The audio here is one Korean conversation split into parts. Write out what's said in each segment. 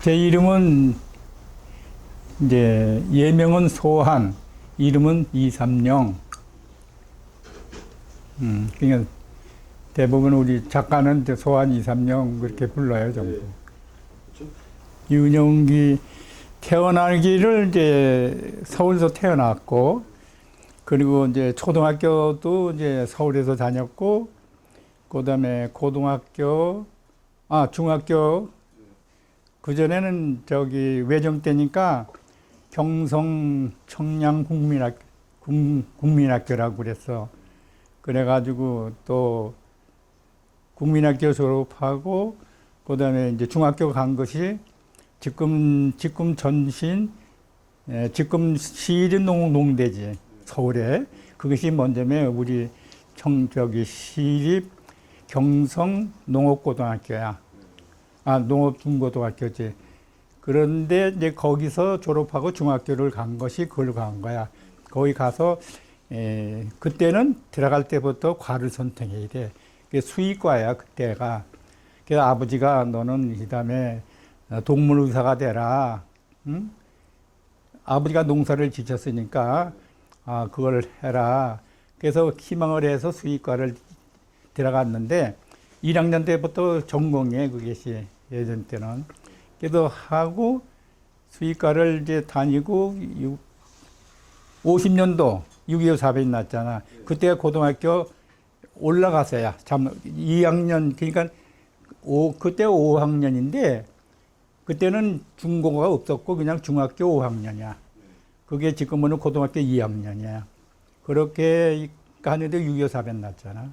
제 이름은 이제 예명은 소한, 이름은 이삼영. 그러니까 대부분 우리 작가는 이제 소한 이삼영 그렇게 불러요, 전부. 윤영기 태어나기를 이제 서울에서 태어났고, 그리고 이제 초등학교도 이제 서울에서 다녔고, 그다음에 중학교 그전에는 저기 외정 때니까 경성 청량 국민학교라고 그랬어. 그래가지고 또 국민학교 졸업하고 그다음에 이제 중학교 간 것이 지금 전신 지금 시립농대지 서울에. 그것이 먼저면 우리 저기 시립 경성 농업고등학교야. 농업중고등학교지. 그런데 이제 거기서 졸업하고 중학교를 간 것이 그걸로 간 거야. 거기 가서 그때는 들어갈 때부터 과를 선택해야 돼. 그게 수의과야 그때가. 그래서 아버지가 너는 그다음에 동물의사가 되라. 응? 아버지가 농사를 지셨으니까 그걸 해라. 그래서 희망을 해서 수의과를 들어갔는데 1학년 때부터 전공해 그것이 예전 때는. 그래서 하고 수의과를 이제 다니고 50년도 6.25 사변이 났잖아. 그때 고등학교 올라갔어야. 참 2학년 그러니까 그때 5학년인데 그때는 중고가 없었고 그냥 중학교 5학년이야. 그게 지금은 고등학교 2학년이야. 그렇게 하는데 6.25 사변 났잖아.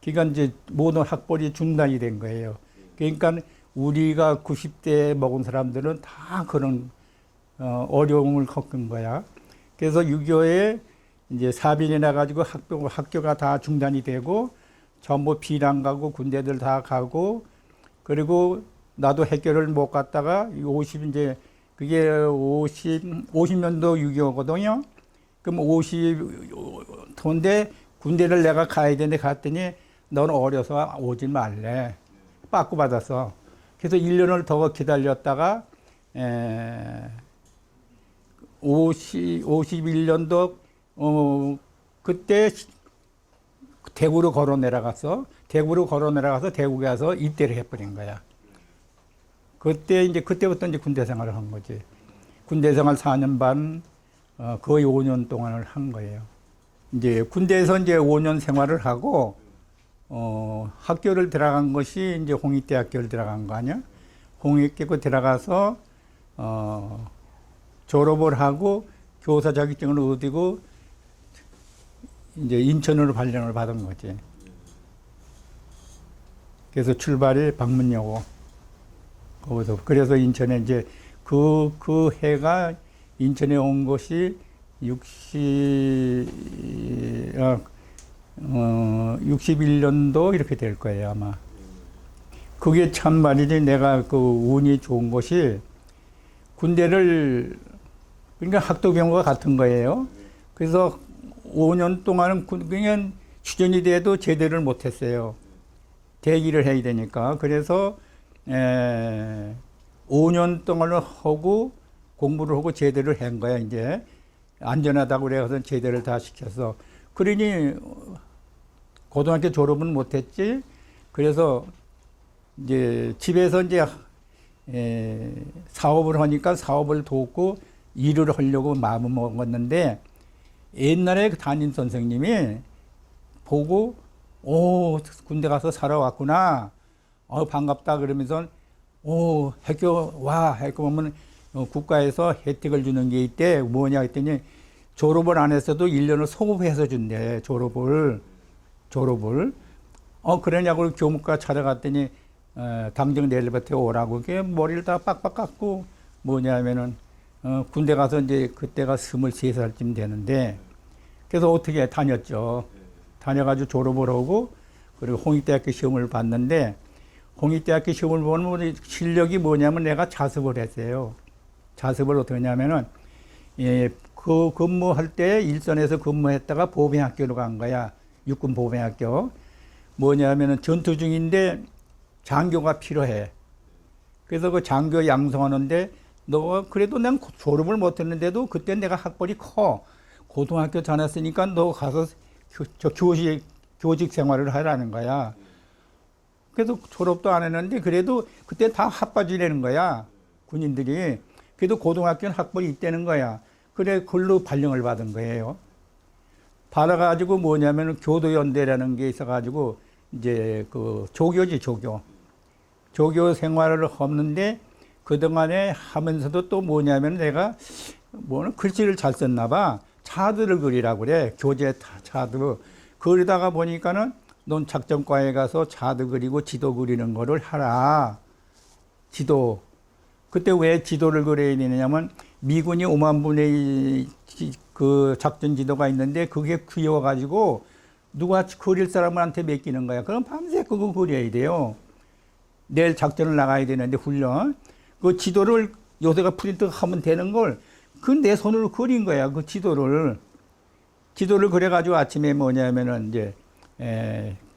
그러니까 이제 모든 학벌이 중단이 된 거예요. 그러니까 우리가 90대 먹은 사람들은 다 그런 어려움을 겪은 거야. 그래서 6.25에 이제 사변이 나가지고 학교가 다 중단이 되고 전부 비랑 가고 군대들 다 가고 그리고 나도 학교를 못 갔다가 50년도 6.25거든요. 그럼 50도인데 군대를 내가 가야 되는데 갔더니 너는 어려서 오지 말래. 빠꾸 받았어. 그래서 1년을 더 기다렸다가 51년도 그때 대구로 걸어 내려갔어. 대구로 걸어 내려가서 대구에 가서 입대를 해버린 거야. 그때부터 이제 군대 생활을 한 거지. 군대 생활 4년 반, 거의 5년 동안을 한 거예요. 이제 군대에서 이제 5년 생활을 하고 학교를 들어간 것이 이제 홍익대학교를 들어간 거 아니야? 홍익대학교 들어가서 졸업을 하고 교사 자격증을 얻고 이제 인천으로 발령을 받은 거지. 그래서 출발이 방문여고. 거기서 그래서 인천에 이제 그 해가 인천에 온 것이 61년도 이렇게 될 거예요, 아마. 그게 참 말이지, 내가 그 운이 좋은 것이 군대를, 그러니까 학도병과 같은 거예요. 그래서 5년 동안은 그냥 휴전이 돼도 제대를 못 했어요. 대기를 해야 되니까. 그래서 5년 동안을 하고 공부를 하고 제대를 한 거야, 이제. 안전하다고 그래서 제대를 다 시켜서. 그러니 고등학교 졸업은 못했지. 그래서 이제 집에서 이제 사업을 하니까 사업을 돕고 일을 하려고 마음을 먹었는데 옛날에 그 담임 선생님이 보고 군대 가서 살아왔구나. 반갑다 그러면서 학교 와. 학교 오면 국가에서 혜택을 주는 게 있대. 뭐냐 했더니 졸업을 안 했어도 1년을 소급해서 준대. 졸업을. 그러냐고 교무과 찾아갔더니 당정 내일부터 오라고. 그게 머리를 다 빡빡 깎고 뭐냐면은 군대 가서 이제 그때가 23살쯤 되는데 그래서 어떻게 다녔죠. 다녀가지고 졸업을 하고 그리고 홍익대학교 시험을 봤는데 홍익대학교 시험을 보면 실력이 뭐냐면 내가 자습을 했어요. 자습을 어떻게 하냐면은 그 근무할 때 일선에서 근무했다가 보병학교로 간 거야. 육군 보병학교. 뭐냐면은 전투 중인데 장교가 필요해. 그래서 그 장교 양성하는데 너 그래도 난 졸업을 못했는데도 그때 내가 학벌이 커. 고등학교 다녔으니까 너 가서 교직 생활을 하라는 거야. 그래도 졸업도 안 했는데 그래도 그때 다 학바지라는 거야. 군인들이. 그래도 고등학교는 학벌이 있다는 거야. 그래 그걸로 발령을 받은 거예요. 받아가지고 뭐냐면 교도연대라는 게 있어가지고 이제 그 조교지 조교. 조교 생활을 했는데 그동안에 하면서도 또 뭐냐면 내가 뭐는 글씨를 잘 썼나 봐. 차드를 그리라고 그래. 교재 차드. 그러다가 보니까는 넌 작전과에 가서 차드 그리고 지도 그리는 거를 하라. 지도. 그때 왜 지도를 그려야 되느냐면 미군이 5만 분의 그 작전 지도가 있는데 그게 귀여워가지고 누가 그릴 사람한테 맡기는 거야. 그럼 밤새 그거 그려야 돼요. 내일 작전을 나가야 되는데 훈련. 그 지도를 요새가 프린트 하면 되는 걸 그 내 손으로 그린 거야. 그 지도를. 지도를 그려가지고 아침에 뭐냐면은 이제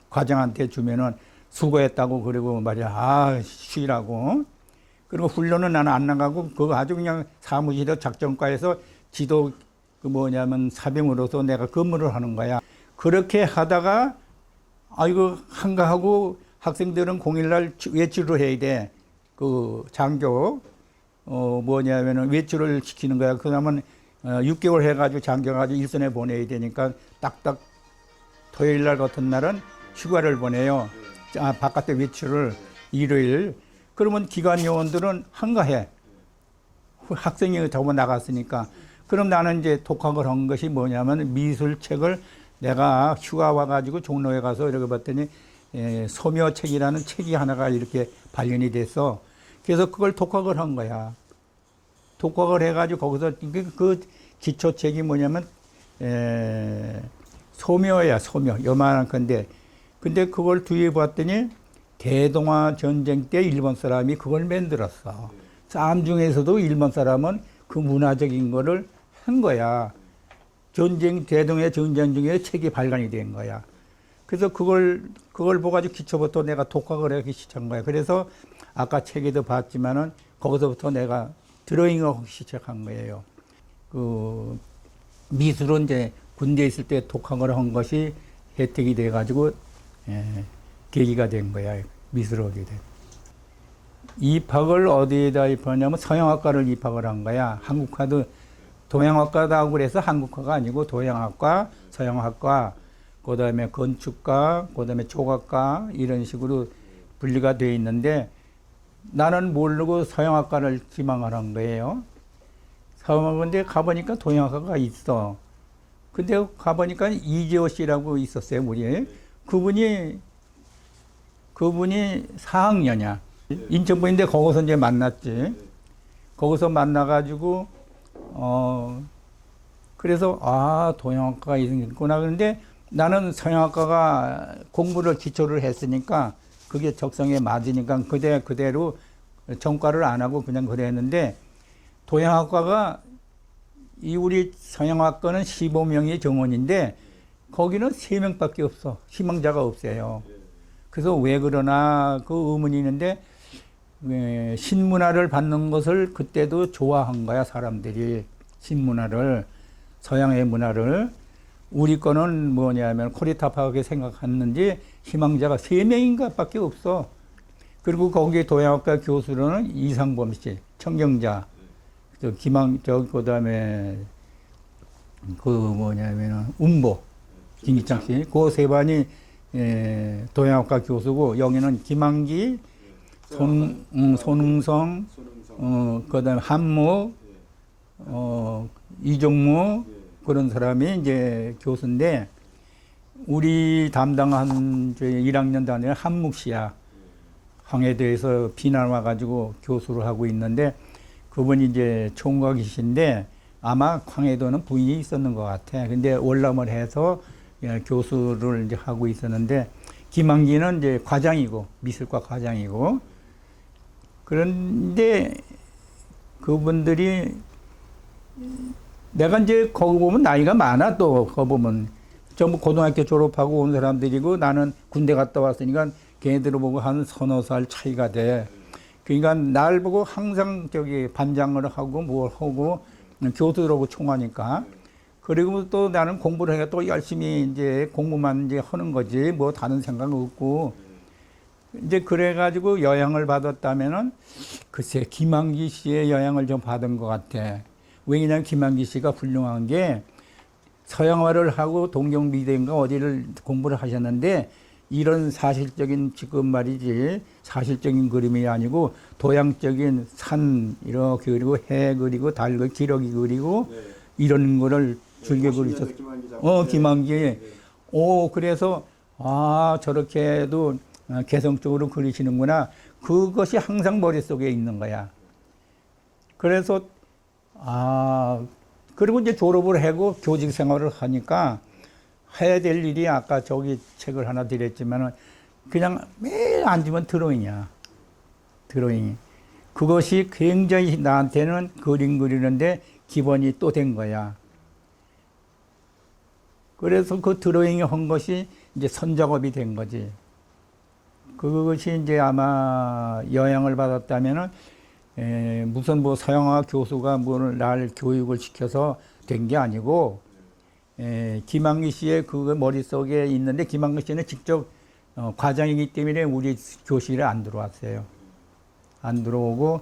과장한테 주면은 수고했다고 그러고 말이야. 아, 쉬라고. 그리고 훈련은 나는 안 나가고 그거 아주 그냥 사무실에 작전과에서 지도 그 뭐냐면 사병으로서 내가 근무를 하는 거야. 그렇게 하다가 아이고 한가하고 학생들은 공일날 외출을 해야 돼. 그 장교 뭐냐면은 외출을 시키는 거야. 그러면 6개월 해가지고 장교가지고 일선에 보내야 되니까 딱딱 토요일날 같은 날은 휴가를 보내요. 바깥에 외출을 일요일. 그러면 기관 요원들은 한가해. 학생이 저거 나갔으니까. 그럼 나는 이제 독학을 한 것이 뭐냐면 미술책을 내가 휴가 와가지고 종로에 가서 이렇게 봤더니 소묘책이라는 책이 하나가 이렇게 발견이 됐어. 그래서 그걸 독학을 한 거야. 독학을 해가지고 거기서 그 기초책이 뭐냐면 소묘야, 소묘. 요만한 건데. 근데 그걸 뒤에 봤더니 대동아 전쟁 때 일본 사람이 그걸 만들었어. 싸움 중에서도 일본 사람은 그 문화적인 거를 한 거야. 대동의 전쟁 중에 책이 발간이 된 거야. 그래서 그걸 보가지고 기초부터 내가 독학을 하기 시작한 거야. 그래서 아까 책에도 봤지만은 거기서부터 내가 드로잉을 하기 시작한 거예요. 그 미술은 이제 군대에 있을 때 독학을 한 것이 혜택이 돼가지고 계기가 된 거야. 미술을 하게 된. 입학을 어디에다 입학하냐면 서양학과를 입학을 한 거야. 한국화도 동양학과다고 그래서 한국화가 아니고 동양학과, 서양학과, 그 다음에 건축과, 그 다음에 조각과 이런 식으로 분리가 되어 있는데 나는 모르고 서양학과를 지망을 한 거예요. 서양학과인데 가보니까 동양학과가 있어. 근데 가보니까 이재호 씨라고 있었어요, 우리. 그분이 4학년이야. 인천분인데 거기서 이제 만났지. 거기서 만나가지고, 그래서, 동양학과가 있구나. 그런데 나는 서양학과가 공부를 기초를 했으니까 그게 적성에 맞으니까 그대로 전과를 안 하고 그냥 그랬는데 동양학과가 우리 서양학과는 15명이 정원인데 거기는 3명밖에 없어. 희망자가 없어요. 그래서 왜 그러나 그 의문이 있는데 신문화를 받는 것을 그때도 좋아한 거야, 사람들이. 신문화를, 서양의 문화를. 우리 거는 뭐냐면 코리타파하게 생각했는지 희망자가 3명인가 밖에 없어. 그리고 거기 동양학과 교수로는 이상범 씨, 청경자, 그 다음에 운보, 김기창 씨. 그 세 반이 동양학과 교수고 여기는 김한기, 손흥성, 그 다음에 한무, 이종무, 그런 사람이 이제 교수인데, 우리 담당한 1학년 단위는 한묵 씨야. 황해도에서 비난 와가지고 교수를 하고 있는데, 그분이 이제 총각이신데, 아마 황해도는 부인이 있었는 것 같아. 근데 월남을 해서 교수를 이제 하고 있었는데, 김한기는 이제 과장이고, 미술과 과장이고, 그런데 그분들이 내가 이제 거기 보면 나이가 많아. 또 거기 보면 전부 고등학교 졸업하고 온 사람들이고 나는 군대 갔다 왔으니까 걔네들을 보고 한 서너 살 차이가 돼. 그러니까 날 보고 항상 저기 반장을 하고 뭘 하고 교수들하고 총하니까. 그리고 또 나는 공부를 해야 또 열심히 이제 공부만 이제 하는 거지 뭐 다른 생각 없고. 이제 그래가지고 영향을 받았다면은 글쎄 김한기 씨의 영향을 좀 받은 것 같아. 왜냐면 김한기 씨가 훌륭한 게 서양화를 하고 동경미대인가 어디를 공부를 하셨는데 이런 사실적인 지금 말이지 사실적인 그림이 아니고 도양적인 산 이렇게 그리고 해 그리고 달 그리고 기러기 그리고 네. 이런 거를 네, 즐겨 멋있네요, 그리셨어. 김한기 작가. 김한기. 네. 오, 그래서 아 저렇게도 개성적으로 그리시는구나. 그것이 항상 머릿속에 있는 거야. 그래서 아 그리고 이제 졸업을 하고 교직 생활을 하니까 해야 될 일이 아까 저기 책을 하나 드렸지만은 그냥 매일 앉으면 드로잉이야. 드로잉이. 그것이 굉장히 나한테는 그림 그리는데 기본이 또 된 거야. 그래서 그 드로잉이 한 것이 이제 선작업이 된 거지. 그것이 이제 아마 영향을 받았다면은 무슨 뭐 서양화 교수가 뭘 날 교육을 시켜서 된 게 아니고 김한기 씨의 그 머릿속에 있는데 김한기 씨는 직접 과장이기 때문에 우리 교실에 안 들어왔어요. 안 들어오고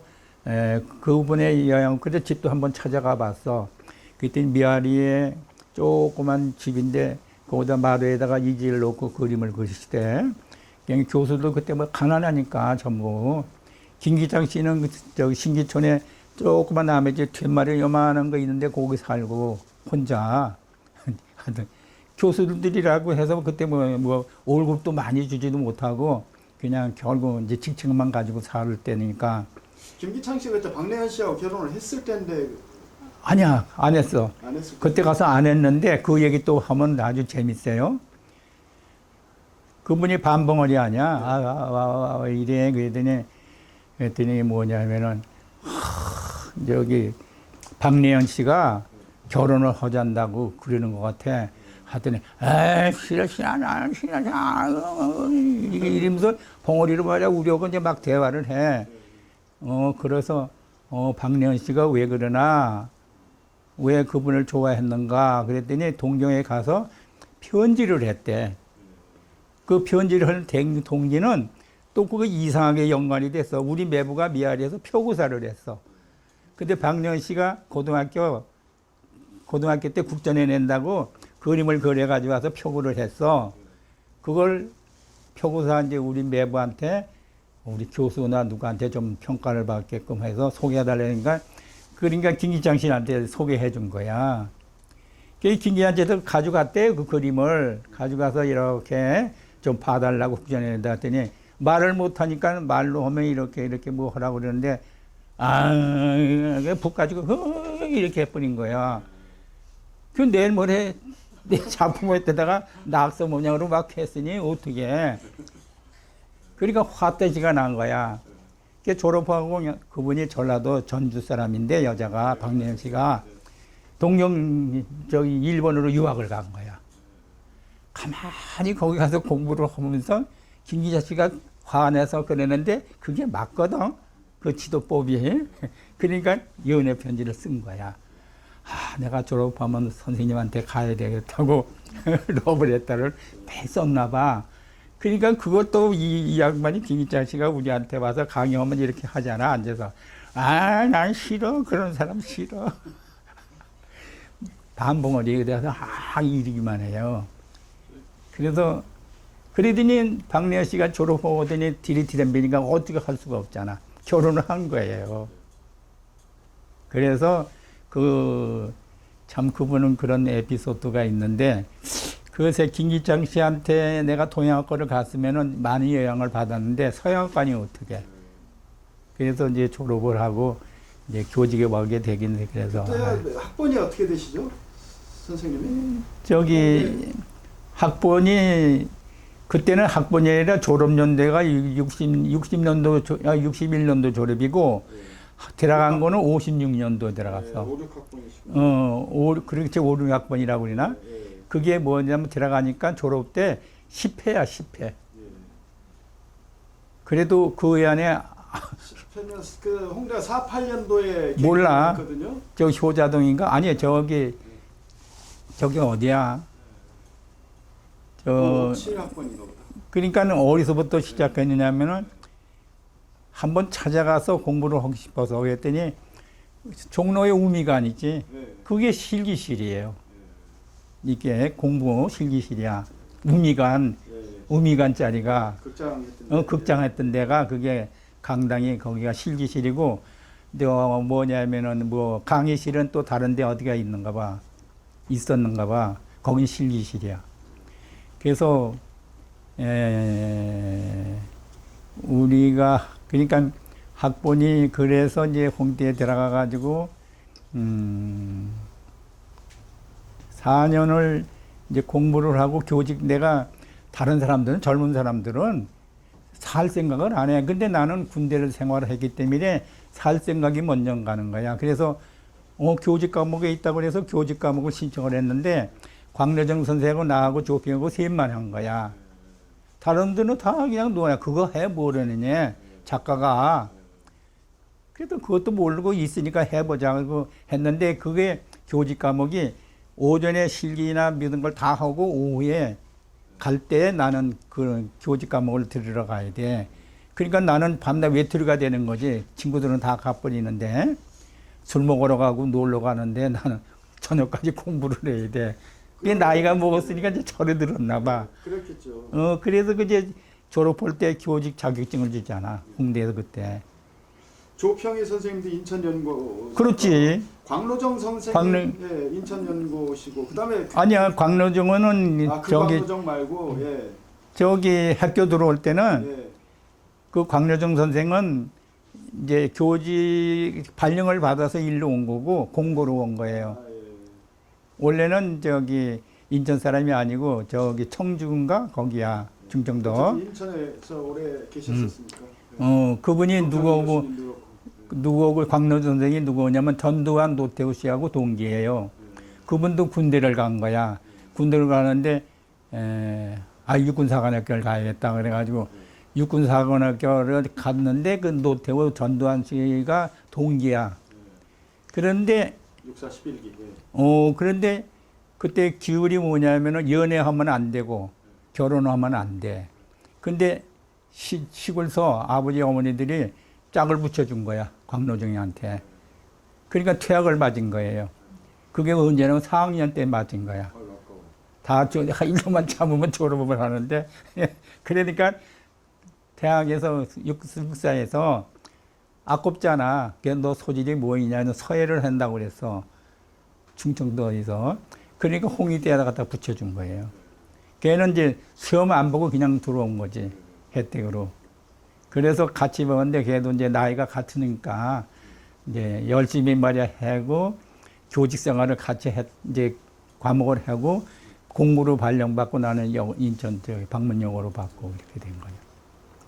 그분의 영향 그래서 집도 한번 찾아가 봤어. 그때 미아리에 조그만 집인데 거기다 마루에다가 이지를 놓고 그림을 그리시대. 그냥 교수도 그때 뭐 가난하니까 전부. 김기장 씨는 저기 신기촌에 조그만 남의 집 뒷마리 요만한 거 있는데 거기 살고 혼자 하여튼 교수들이라고 해서 그때 뭐 월급도 많이 주지도 못하고 그냥 결국 이제 직책만 가지고 살 때니까. 김기창 씨가 그때 박래현 씨하고 결혼을 했을 때인데 아니야 안 했어. 안 했을 그때 가서 안 했는데 그 얘기 또 하면 아주 재밌어요. 그분이 반벙어리 아니야. 이래 그랬더니 뭐냐면은 저기 박래현 씨가 결혼을 하잔다고 그러는 것 같아. 하더니 싫어 이러면서 벙어리로 말이야 우려고 이제 막 대화를 해. 그래서 박래현 씨가 왜 그러나 왜 그분을 좋아했는가 그랬더니 동경에 가서 편지를 했대. 그 편지를 한 동기는 또 그거 이상하게 연관이 됐어. 우리 매부가 미아리에서 표구사를 했어. 근데 박래현 씨가 고등학교 때 국전에 낸다고 그림을 그려가지고 와서 표구를 했어. 그걸 표구사 이제 우리 매부한테 우리 교수나 누구한테 좀 평가를 받게끔 해서 소개해달라니까 그러니까 김기장 씨한테 소개해 준 거야. 그 김기장한테도 가져갔대 그 그림을 가져가서 이렇게 좀 봐달라고 국전에 낸다 했더니 말을 못하니까 말로 하면 이렇게 뭐 하라고 그러는데 북 가지고 이렇게 해버린 거야. 그 내일 모레 내 작품에다가 낙서 모양으로 막 했으니 어떻게? 그러니까 화돼지가 난 거야. 그 졸업하고 그분이 전라도 전주 사람인데 여자가 박래현 씨가 동경 저기 일본으로 유학을 간 거야. 가만히 거기 가서 공부를 하면서 김기자 씨가 화내서 그러는데 그게 맞거든. 그 지도법이. 그러니까 연애 편지를 쓴 거야. 내가 졸업하면 선생님한테 가야 되겠다고 러브레터를 매 썼나 봐. 그러니까 그것도 이 양반이 김기자 씨가 우리한테 와서 강의하면 이렇게 하잖아. 앉아서. 난 싫어. 그런 사람 싫어. 반봉어리에 대해서 이러기만 해요. 그래서 그러더니 박래현 씨가 졸업하더니 디리티덤비니까 어떻게 할 수가 없잖아. 결혼을 한 거예요. 그래서 참 그분은 그런 에피소드가 있는데 그것에 김기장 씨한테 내가 동양학과를 갔으면은 많이 영향을 받았는데 서양학과니 어떻게? 그래서 이제 졸업을 하고 이제 교직에 오게 되긴 해. 그래서 그때 학번이 어떻게 되시죠, 선생님이? 저기 학번이 그때는 학번이 아니라 졸업연대가 60년도 61년도 졸업이고 들어간 거는 56년도 들어갔어. 5, 6학번이시고. 그렇지 5, 6학번이라고 그러나? 그게 뭐냐면 들어가니까 졸업 때 10회야 10회. 그래도 그 안에 그 홍대가 48년도에 몰라. 했거든요. 저 효자동인가? 아니요, 저기 어디야? 저 7학번인가 보다. 그러니까 어디서부터 시작했느냐면은 한번 찾아가서 공부를 하고 싶어서 그랬더니 종로에 우미관 있지. 네. 그게 실기실이에요. 이게 공부 실기실이야. 우미관, 예, 예. 우미관짜리가 극장 했던 극장했던 데가 그게 강당이 거기가 실기실이고, 뭐냐면은 뭐 강의실은 또 다른데 어디가 있는가 봐, 있었는가 봐. 거긴 실기실이야. 그래서 우리가 그러니까 학번이 그래서 이제 홍대에 들어가 가지고 4년을 이제 공부를 하고 교직 내가 다른 사람들은 젊은 사람들은 살 생각을 안 해. 근데 나는 군대를 생활을 했기 때문에 살 생각이 먼저 가는 거야. 그래서 교직 과목에 있다고 해서 교직 과목을 신청을 했는데 광래정 선생하고 나하고 조평하고 셋만 한 거야. 다른 데는 다 그냥 너야 그거 해 뭐라느냐 작가가. 그래도 그것도 모르고 있으니까 해보자고 했는데 그게 교직 과목이 오전에 실기나 이런 걸 다 하고 오후에 갈 때 나는 그 교직 과목을 들으러 가야 돼. 그러니까 나는 밤낮 외투리가 되는 거지. 친구들은 다 가버리는데 술 먹으러 가고 놀러 가는데 나는 저녁까지 공부를 해야 돼. 그게 나이가 먹었으니까 이제 절에 들었나 봐. 그렇겠죠. 그래서 이제 졸업할 때 교직 자격증을 주잖아. 홍대에서 그때. 조평희 선생님도 인천연고. 그렇지. 광로정 선생님 예, 인천연고시고 그다음에 아니야, 광로정은 그 광로정 말고 저기 학교 들어올 때는 예. 그 광로정 선생은 이제 교직 발령을 받아서 일로 온 거고 공고로 온 거예요. 아, 예. 원래는 저기 인천 사람이 아니고 저기 청주인가 거기야 중정도. 어차피 인천에서 오래 계셨었으니까. 그분이 누구고 교수님도 그렇고. 누구고 광로정 선생이 누구냐면 전두환 노태우 씨하고 동기예요. 그분도 군대를 간 거야. 군대를 가는데 육군사관학교를 가야겠다 그래가지고 육군사관학교를 갔는데 그 노태우 전두환 씨가 동기야. 그런데 육사 11기. 그런데 그때 기율이 뭐냐면은 연애하면 안 되고 결혼하면 안 돼. 근데 시골서 아버지 어머니들이 짝을 붙여준 거야 광로정이한테. 그러니까 퇴학을 맞은 거예요. 그게 언제냐면 4학년 때 맞은 거야. 다 1년만 참으면 졸업을 하는데 그러니까 대학에서 육사에서 아깝잖아. 너 소질이 뭐이냐? 서예를 한다고 그랬어. 충청도에서. 그러니까 홍익대에다 갖다 붙여준 거예요. 걔는 이제 시험 안 보고 그냥 들어온 거지. 혜택으로. 그래서 같이 먹었는데 걔도 이제 나이가 같으니까 이제 열심히 말이야 하고 교직 생활을 같이 이제 과목을 하고 공부로 발령받고 나는 인천 방문영어로 받고 이렇게 된 거예요.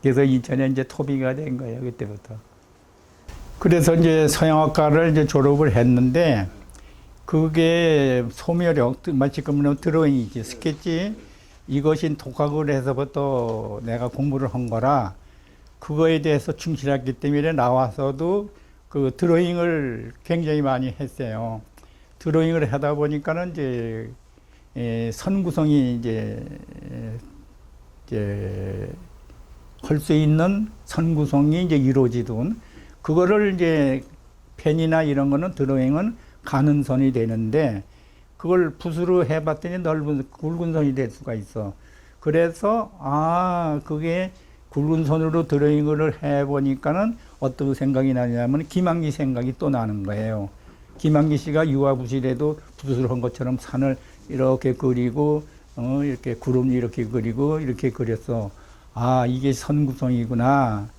그래서 인천에 이제 토비가 된 거예요. 그때부터. 그래서 이제 서양학과를 이제 졸업을 했는데 그게 소묘력, 지금은 드로잉이지, 스케치 이것이 독학을 해서부터 내가 공부를 한 거라 그거에 대해서 충실했기 때문에 나와서도 그 드로잉을 굉장히 많이 했어요. 드로잉을 하다 보니까는 이제 선구성이 이제 할 수 있는 선구성이 이제 이루어지던 그거를 이제 펜이나 이런 거는 드로잉은 가는 선이 되는데 그걸 붓으로 해봤더니 넓은 굵은 선이 될 수가 있어. 그래서 그게 굵은 선으로 드로잉을 해보니까는 어떤 생각이 나냐면 김한기 생각이 또 나는 거예요. 김한기 씨가 유화붓이라도 붓으로 한 것처럼 산을 이렇게 그리고 이렇게 구름 이렇게 그리고 이렇게 그렸어. 이게 선구성이구나.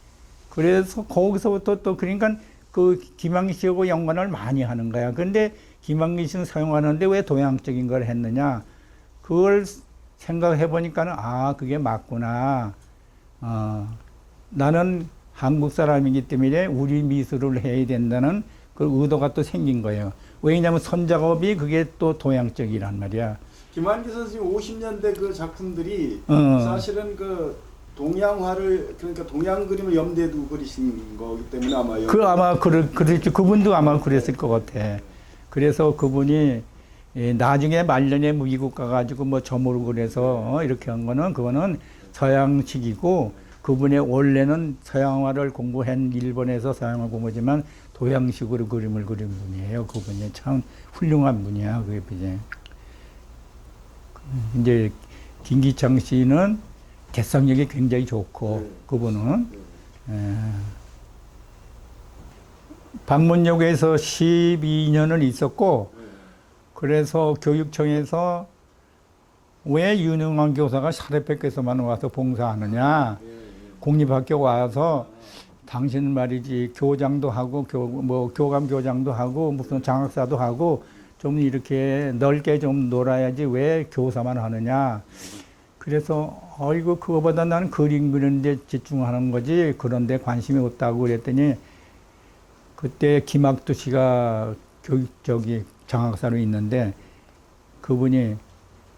그래서 거기서부터 또 그러니까 그 김한기 씨하고 연관을 많이 하는 거야. 그런데 김한기 씨는 사용하는데 왜 동양적인 걸 했느냐? 그걸 생각해 보니까는 그게 맞구나. 나는 한국 사람이기 때문에 우리 미술을 해야 된다는 그 의도가 또 생긴 거예요. 왜냐하면 선작업이 그게 또 동양적이란 말이야. 김한기 선생님 50년대 그 작품들이 사실은 그 동양화를 그러니까 동양 그림을 염두에 두고 그리신 거기 때문에 아마 그랬지. 그분도 아마 그랬을 것 같아. 그래서 그분이 나중에 말년에 미국 가가지고 뭐 점으로 그래서 이렇게 한 거는 그거는 서양식이고 그분의 원래는 서양화를 공부한 일본에서 서양화 공부지만 동양식으로 그림을 그린 분이에요. 그분이 참 훌륭한 분이야. 그게 이제 김기창 씨는 개성력이 굉장히 좋고 그분은 방문역에서 12년을 있었고 그래서 교육청에서 왜 유능한 교사가 사립학교에서만 와서 봉사하느냐 공립학교 와서 당신 말이지 교장도 하고 교감 교장도 하고 무슨 장학사도 하고 좀 이렇게 넓게 좀 놀아야지 왜 교사만 하느냐. 그래서 어이구 그거보다 나는 그림 그리는 데 집중하는 거지 그런데 관심이 없다고 그랬더니 그때 김학두 씨가 장학사로 있는데 그분이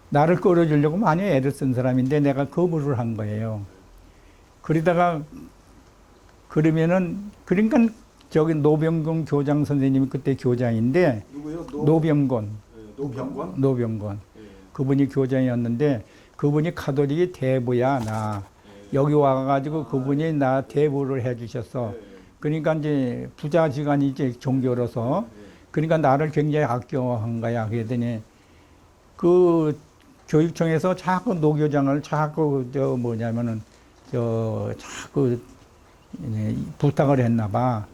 나를 끌어주려고 많이 애를 쓴 사람인데 내가 거부를 한 거예요. 그러다가 그러니까 노병건 교장 선생님이 그때 교장인데 누구요? 노병건. 노병건? 그분이 교장이었는데 그분이 가톨릭이 대부야 나. 여기 와가지고 그분이 나 대부를 해주셨어. 그러니까 이제 부자지간이지 종교로서. 그러니까 나를 굉장히 아껴한 거야. 그랬더니 그 교육청에서 자꾸 노교장을 자꾸 자꾸 부탁을 했나 봐.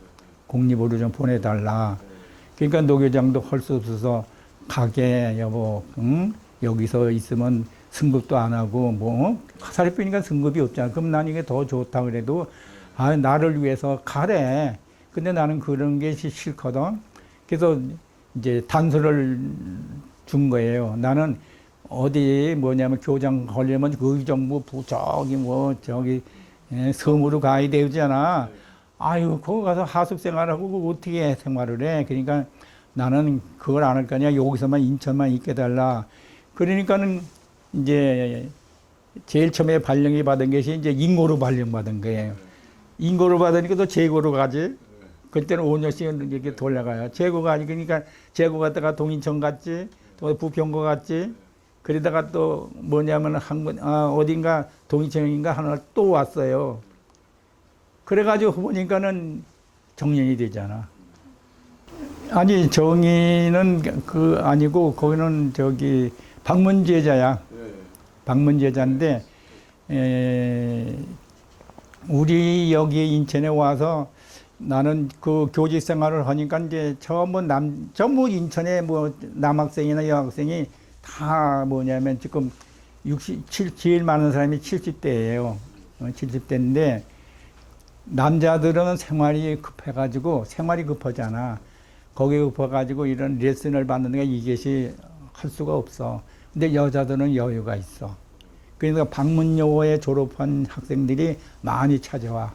공립으로 좀 보내달라. 그러니까 노교장도 할 수 없어서 가게 여보, 응? 여기서 있으면 승급도 안 하고 사립부니까 승급이 없잖아. 그럼 난 이게 더 좋다 그래도 나를 위해서 가래. 근데 나는 그런 게 싫거든. 그래서 이제 단서를 준 거예요. 나는 어디 교장 하려면 의정부 섬으로 가야 되잖아. 아유, 거기 가서 하숙 생활하고 어떻게 생활을 해. 그러니까 나는 그걸 안 할 거냐. 여기서만 인천만 있게 달라. 그러니까는 이제 제일 처음에 발령이 받은 것이 이제 인고로 발령받은 거예요. 인고로 받으니까 또 재고로 가지. 그때는 5년씩 이렇게 돌려가요. 재고가 아니 그러니까 재고 갔다가 동인천 갔지. 또 부평고 갔지. 그러다가 또 어딘가 동인천인가 하나 또 왔어요. 그래가지고 보니까는 정년이 되잖아. 아니 정의는 아니고 거기는 방문제자야. 방문제자인데 우리 여기 인천에 와서 나는 그 교직 생활을 하니까 이제 전부 인천에 남학생이나 여학생이 다 지금 제일 많은 사람이 70대예요. 70대인데 남자들은 생활이 급하잖아. 거기에 급해가지고 이런 레슨을 받는 게 이것이 할 수가 없어. 근데 여자들은 여유가 있어. 그러니까 방문여고에 졸업한 학생들이 많이 찾아와.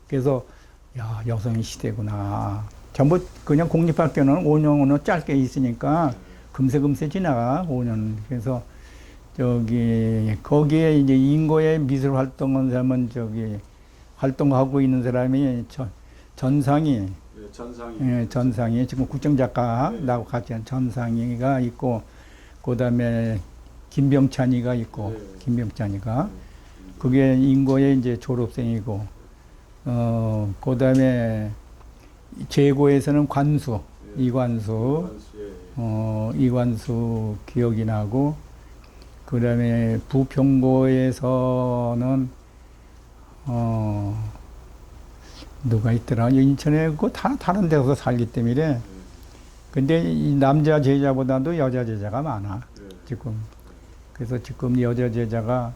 그래서 여성의 시대구나. 전부 그냥 공립학교는 5년 짧게 있으니까 금세 지나가 5년. 그래서 거기에 이제 인고의 미술 활동한 사람은 활동하고 있는 사람이 전상이 지금 국정작가 나하고 같이 한 전상이가 있고 그다음에 김병찬이가 있고 김병찬이가 그게 인고의 이제 졸업생이고 그다음에 제고에서는 이관수 기억이 나고 그다음에 부평고에서는 누가 있더라. 인천에 다 다른 데서 살기 때문에. 근데 이 남자 제자보다도 여자 제자가 많아. 지금. 그래서 지금 여자 제자가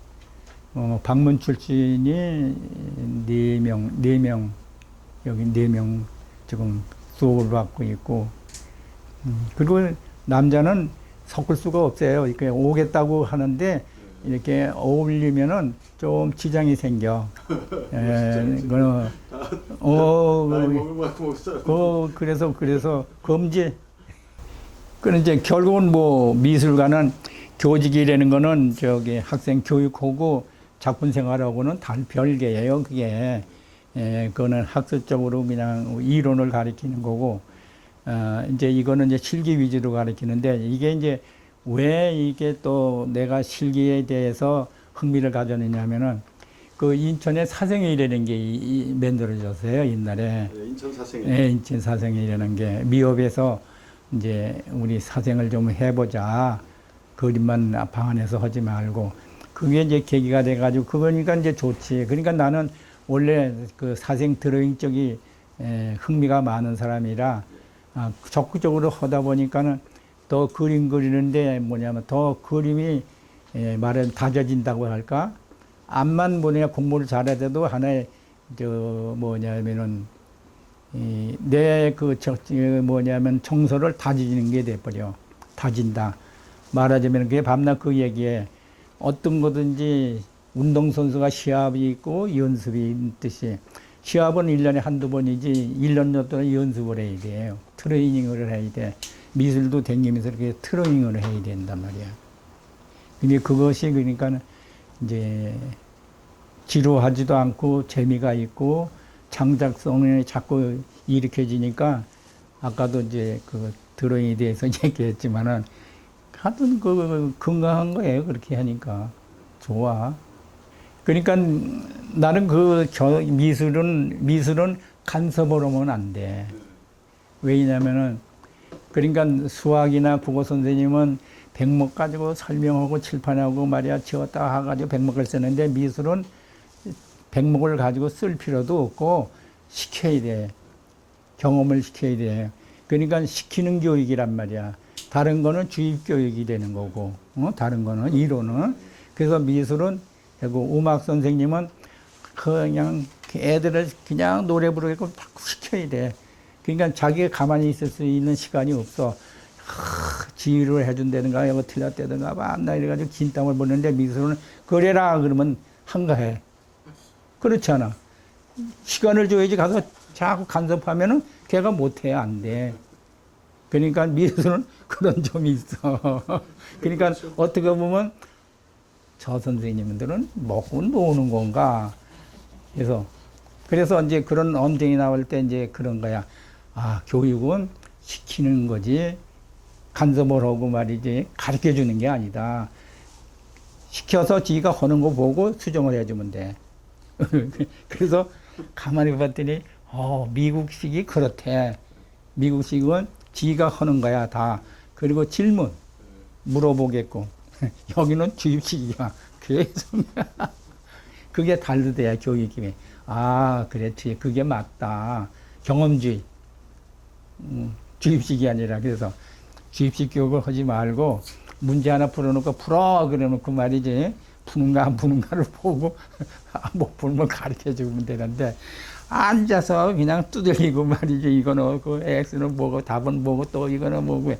방문 출신이 4명 여기 4명 지금 수업을 받고 있고 그리고 남자는 섞을 수가 없어요. 이렇게 오겠다고 하는데 이렇게 어울리면은 좀 지장이 생겨. 그래서 금지. 그는 이제 결국은 미술관은 교직이라는 거는 학생 교육하고 작품 생활하고는 별개예요. 그게 그거는 학술적으로 그냥 이론을 가리키는 거고, 이제 이거는 이제 실기 위주로 가리키는데, 이게 이제 왜 이게 또 내가 실기에 대해서 흥미를 가졌느냐면은 그 인천에 사생회라는 게 만들어졌어요, 옛날에. 네, 인천 사생회. 네, 인천 사생회라는 게 미업에서 이제 우리 사생을 좀 해보자. 그림만 방 안에서 하지 말고. 그게 이제 계기가 돼가지고 그거니까 이제 좋지. 그러니까 나는 원래 그 사생 드로잉 쪽이 흥미가 많은 사람이라 적극적으로 하다 보니까는 더 그림 그리는데 뭐냐면 더 그림이 말하면 다져진다고 할까? 암만 공부를 잘해도 하나의 뭐냐면은 뭐냐면 정서를 다지는 게 돼버려. 다진다. 말하자면 그게 밤낮 그 얘기에 어떤 거든지 운동선수가 시합이 있고 연습이 있듯이 시합은 1년에 한두 번이지 1년 동안 연습을 해야 돼요. 트레이닝을 해야 돼. 미술도 다니면서 이렇게 트레이닝을 해야 된단 말이야. 근데 그것이 그러니까 이제 지루하지도 않고 재미가 있고 창작성에 자꾸 일으켜지니까 아까도 이제 그 드로잉에 대해서 얘기했지만은 하여튼 그 건강한 거예요. 그렇게 하니까 좋아. 그러니까 나는 미술은 간섭을 하면 안 돼. 왜냐면은 그러니까 수학이나 국어 선생님은 백목 가지고 설명하고 칠판하고 말이야 지웠다 해가지고 백목을 쓰는데 미술은 백목을 가지고 쓸 필요도 없고 시켜야 돼. 경험을 시켜야 돼. 그러니까 시키는 교육이란 말이야. 다른 거는 주입 교육이 되는 거고, 다른 거는 이론은. 그래서 미술은 그리고 음악 선생님은 그냥 애들을 그냥 노래 부르게끔 자꾸 시켜야 돼. 그러니까 자기가 가만히 있을 수 있는 시간이 없어. 지휘를 해준다든가, 이거 틀렸다든가, 만나 이래가지고 긴 땀을 보는데 미술은 그래라 그러면 한가해. 그렇지 않아. 시간을 줘야지 가서 자꾸 간섭하면은 걔가 못해, 안 돼. 그러니까 미술은 그런 점이 있어. 그러니까 어떻게 보면 저 선생님들은 먹고 노는 건가. 그래서 이제 그런 언쟁이 나올 때 이제 그런 거야. 아, 교육은 시키는 거지. 간섭을 하고 말이지. 가르쳐 주는 게 아니다. 시켜서 지가 하는 거 보고 수정을 해주면 돼. 그래서 가만히 봤더니, 미국식이 그렇대. 미국식은 지가 하는 거야, 다. 그리고 질문, 물어보겠고. 여기는 주입식이야. 계속. 그게 다르대요, 교육이. 아, 그렇지. 그게 맞다. 경험주의. 주입식이 아니라. 그래서 주입식 교육을 하지 말고 문제 하나 풀어놓고 풀어. 그러놓고 말이지. 푸는가 안 푸는가를 보고 못 풀면 가르쳐 주면 되는데 앉아서 그냥 두들리고 말이지. 이거는 그 X는 뭐고 답은 뭐고 또 이거는 뭐고.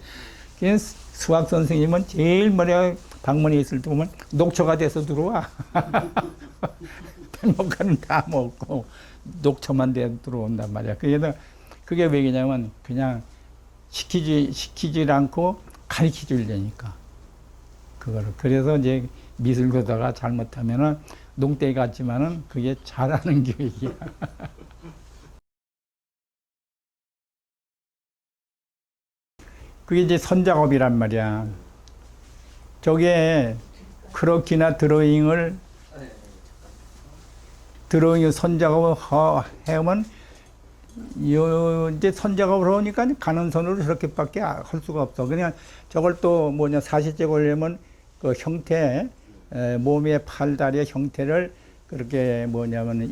수학 선생님은 제일 머리에 방문에 있을 때 보면 녹초가 돼서 들어와. 백목과는 다 먹고 녹초만 돼 들어온단 말이야. 그게 왜냐면 그냥 시키질 않고 가르쳐 주려니까. 그거를. 그래서 이제 미술 교사가 잘못하면은 농땡이 같지만은 그게 잘하는 교육이야. 그게 이제 선작업이란 말이야. 저게 크로키나 드로잉을 선작업을 해오면 이제 선작업을 하니까 가는 선으로 저렇게밖에 할 수가 없어. 그냥 저걸 또 사실적으로 하려면 그 형태, 몸의 팔다리의 형태를 그렇게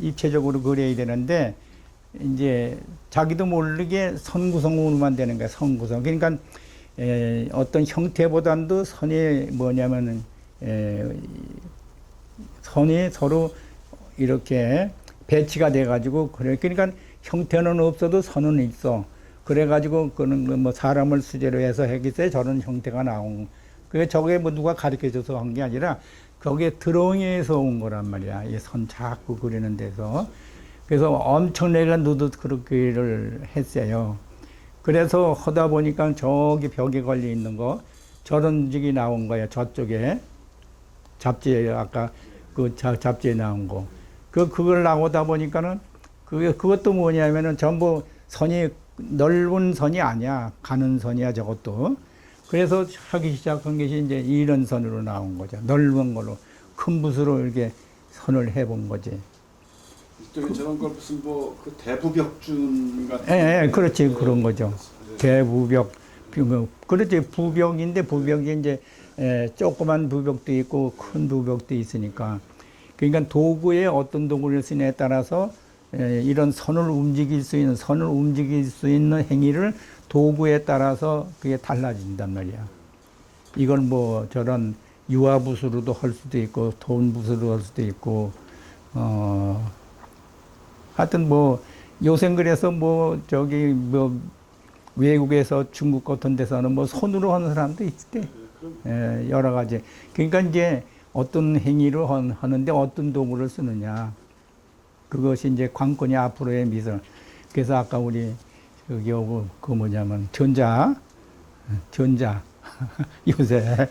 입체적으로 그려야 되는데 이제 자기도 모르게 선구성으로만 되는 거야. 선구성. 그러니까 어떤 형태보다도 선이 선이 서로 이렇게 배치가 돼가지고 그래. 그러니까 형태는 없어도 선은 있어. 그래가지고 그는 사람을 수제로 해서 했기때 저런 형태가 나온. 그게 저게 누가 가르쳐줘서 한 게 아니라 거기에 드로잉에서 온 거란 말이야. 이 선 자꾸 그리는 데서. 그래서 엄청나게 누드 그렇게를 했어요. 그래서 하다 보니까 저기 벽에 걸려 있는 거 저런 적이 나온 거예요. 저쪽에 잡지에 아까 그 잡지에 나온 거. 그걸 나오다 보니까는 그것도 뭐냐면은 전부 선이 넓은 선이 아니야. 가는 선이야 저것도. 그래서 하기 시작한 것이 이제 이런 선으로 나온 거죠. 넓은 걸로 큰 붓으로 이렇게 선을 해본 거지. 이쪽에 저런 걸 무슨 뭐 그 대부벽준 같은. 예, 그렇지 그런 거죠. 대부벽, 그렇지 부벽인데 부벽이 이제 조그만 부벽도 있고 큰 부벽도 있으니까. 그러니까 도구에 어떤 도구를 쓰냐에 따라서 이런 선을 움직일 수 있는 행위를 도구에 따라서 그게 달라진단 말이야. 이걸 뭐 저런 유화붓으로도 할 수도 있고 돈붓으로 할 수도 있고 하여튼 뭐 요새 그래서 뭐 저기 뭐 외국에서 중국 같은 데서는 뭐 손으로 하는 사람도 있대. 여러 가지. 그러니까 이제 어떤 행위를 하는데 어떤 도구를 쓰느냐. 그것이 이제 관건이 앞으로의 미술. 그래서 아까 우리 여기 그 뭐냐면 전자 요새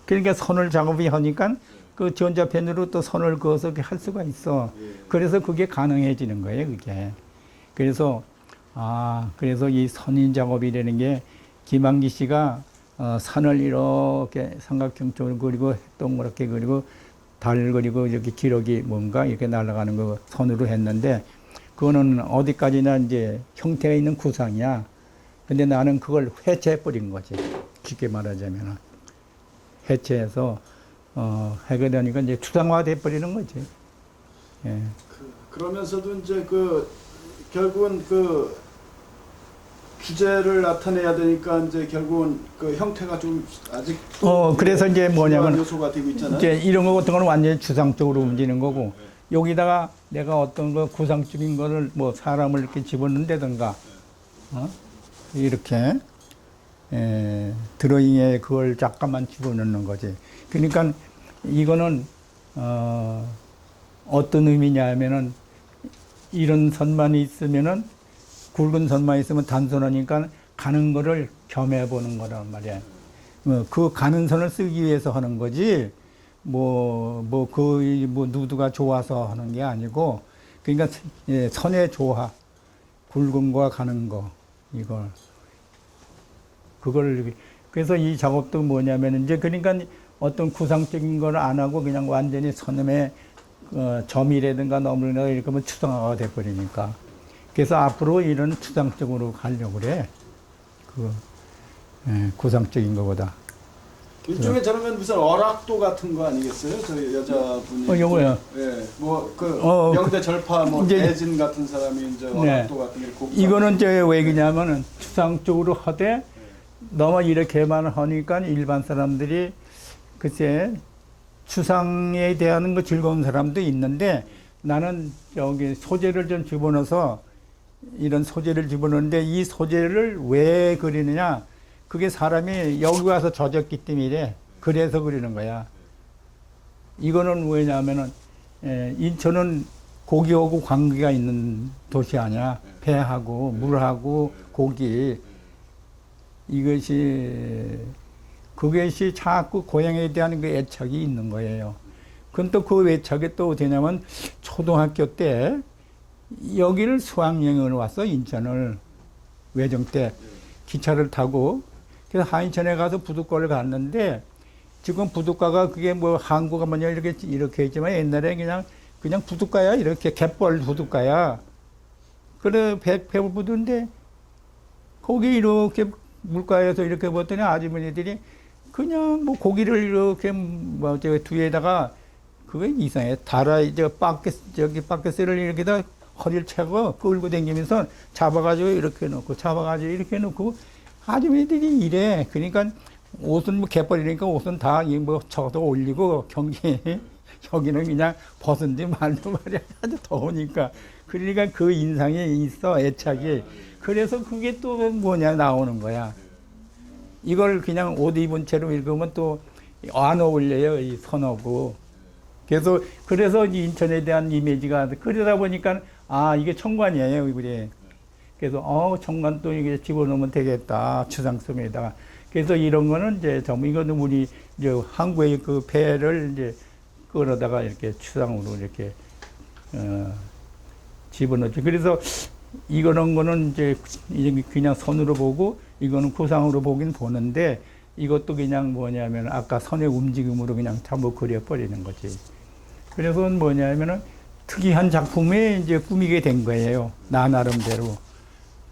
그러니까 선을 작업이 하니까 그 전자펜으로 또 선을 그어서 할 수가 있어. 그래서 그게 가능해지는 거예요, 그게. 그래서 그래서 이 선인 작업이라는 게 김한기 씨가 산을 이렇게 삼각형적으로 그리고 동그랗게 그리고 달 그리고 이렇게 기러기 뭔가 이렇게 날아가는 거 선으로 했는데 그거는 어디까지나 이제 형태가 있는 구상이야. 근데 나는 그걸 해체해 버린 거지. 쉽게 말하자면 해체해서 하게 되니까 이제 추상화돼 버리는 거지. 예. 그러면서도 이제 그 결국은 그 주제를 나타내야 되니까 이제 결국은 그 형태가 좀 아직 그래서 이제 뭐냐면 요소가 되고 있잖아요. 이제 이런 거 같은 거는 완전히 추상적으로 움직이는 거고 여기다가 내가 어떤 거 구상적인 거를 뭐 사람을 이렇게 집어넣는다든가 이렇게 드로잉에 그걸 잠깐만 집어넣는 거지. 그러니까 이거는 어떤 의미냐 하면은 이런 선만 있으면은 굵은 선만 있으면 단선하니까 가는 거를 겸해 보는 거란 말이야. 그 가는 선을 쓰기 위해서 하는 거지. 뭐 누드가 좋아서 하는 게 아니고, 그러니까 선의 조화, 굵은 거와 가는 거, 그걸 그래서 이 작업도 뭐냐면 이제 그러니까 어떤 구상적인 걸 안 하고 그냥 완전히 선음의 점이라든가 너무나 이렇게 하면 추상화가 돼 버리니까. 그래서 앞으로 이런 추상적으로 가려고 그래. 구상적인 것보다. 일종의 저러면 무슨 어락도 같은 거 아니겠어요? 저 여자분이. 요거요. 예, 명대 절파 이제 대진 같은 사람이 이제 어락도 같은 게 이거는 이제 왜 그러냐면은 추상적으로 하되 너무 이렇게만 하니까 일반 사람들이 글쎄 추상에 대한 거 즐거운 사람도 있는데 나는 여기 소재를 좀 집어넣어서 이런 소재를 집어넣는데 이 소재를 왜 그리느냐? 그게 사람이 여기 와서 젖었기 때문에 그래서 그리는 거야. 이거는 왜냐하면은 인천은 고기하고 관계가 있는 도시 아니야. 배하고 물하고 고기 그것이 자꾸 고향에 대한 그 애착이 있는 거예요. 그건 또 그 애착이 또 어디냐면 초등학교 때 여기를 수학여행을 왔어. 인천을 외정 때 기차를 타고 그래서 하인천에 가서 부둣가를 갔는데 지금 부둣가가 그게 뭐 한국가 뭐냐 이렇게 했지만 옛날에 그냥 부둣가야. 이렇게 갯벌 부둣가야. 그래 배불 부둣인데 거기 이렇게 물가에서 이렇게 봤더니 아주머니들이 그냥 뭐 고기를 이렇게 뭐 저 뒤에다가 그게 이상해. 바켓스를 이렇게다 허리를 채고 끌고 다니면서 잡아가지고 이렇게 놓고 아주머니들이 이래. 그러니까 옷은 뭐 갯벌이니까 옷은 다 뭐 저도 올리고 여기는 그냥 벗은지 말도 말이야. 아주 더우니까. 그러니까 그 인상이 있어, 애착이. 그래서 그게 또 뭐냐 나오는 거야. 이걸 그냥 옷 입은 채로 읽으면 또 안 어울려요, 이 선하고. 그래서 인천에 대한 이미지가 그러다 보니까 이게 청관이에요, 그래. 그래서 청관 또 이게 집어넣으면 되겠다, 추상섬에다가. 그래서 이런 거는 이제 전부 이거는 우리 이제 한국의 그 배를 이제 끌어다가 이렇게 추상으로 이렇게 집어넣죠. 그래서 이거는 거는 이제 그냥 손으로 보고 이거는 구상으로 보긴 보는데 이것도 그냥 뭐냐면 아까 선의 움직임으로 그냥 전부 그려버리는 거지. 그래서 뭐냐면은 특이한 작품에 이제 꾸미게 된 거예요. 나 나름대로.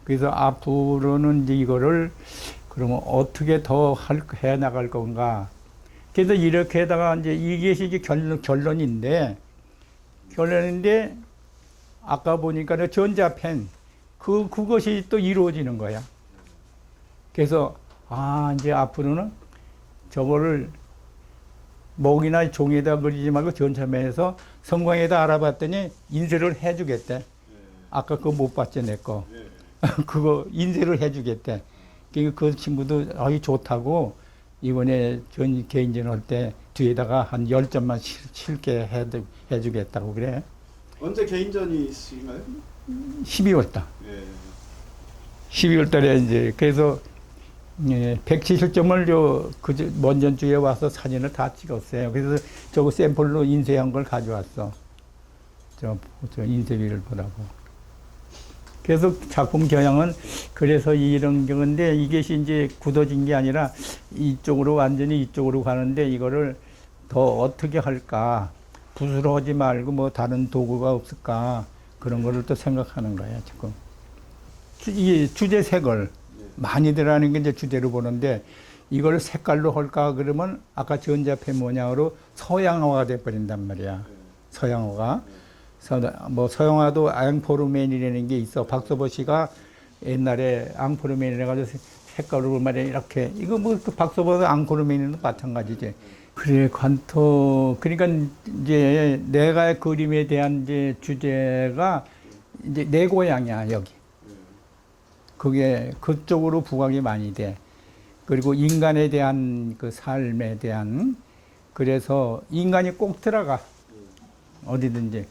그래서 앞으로는 이제 이거를 그러면 어떻게 더 해 나갈 건가. 그래서 이렇게 해다가 이제 이게 결론인데 아까 보니까 전자펜 그것이 또 이루어지는 거야. 그래서 이제 앞으로는 저거를 목이나 종이에다 그리지 말고 전자펜에서 성광에다 알아봤더니 인쇄를 해주겠대. 아까 그거 못 봤지 내 거. 그거 인쇄를 해주겠대. 그 친구도 좋다고 이번에 전 개인전 할 때 뒤에다가 한 10점만 실게 해주겠다고 그래. 언제 개인전이 있으신가요? 12월 달. 예. 12월 달에 이제 그래서 170점을 먼전 주에 와서 사진을 다 찍었어요. 그래서 저거 샘플로 인쇄한 걸 가져왔어. 저 인쇄비를 보라고. 그래서 작품 경향은 그래서 이런 경우인데 이것이 이제 굳어진 게 아니라 이쪽으로 완전히 이쪽으로 가는데 이거를 더 어떻게 할까. 붓으로 하지 말고 뭐 다른 도구가 없을까. 그런 거를 또 생각하는 거야, 지금. 이게 주제 색을 많이들 하는 게 이제 주제로 보는데 이걸 색깔로 할까 그러면 아까 전자펜 모양으로 서양화가 돼버린단 말이야. 서양화가. 뭐 서양화도 앙포르멘이라는 게 있어. 박서보 씨가 옛날에 앙포르멘이라 가지고 색깔로 말이야 이렇게 이거 뭐 박서보도 앙포르멘이랑 마찬가지지. 그래 관토 그러니까 이제 내가 그림에 대한 이제 주제가 이제 내 고향이야 여기. 그게 그쪽으로 부각이 많이 돼. 그리고 인간에 대한 그 삶에 대한 그래서 인간이 꼭 들어가 어디든지.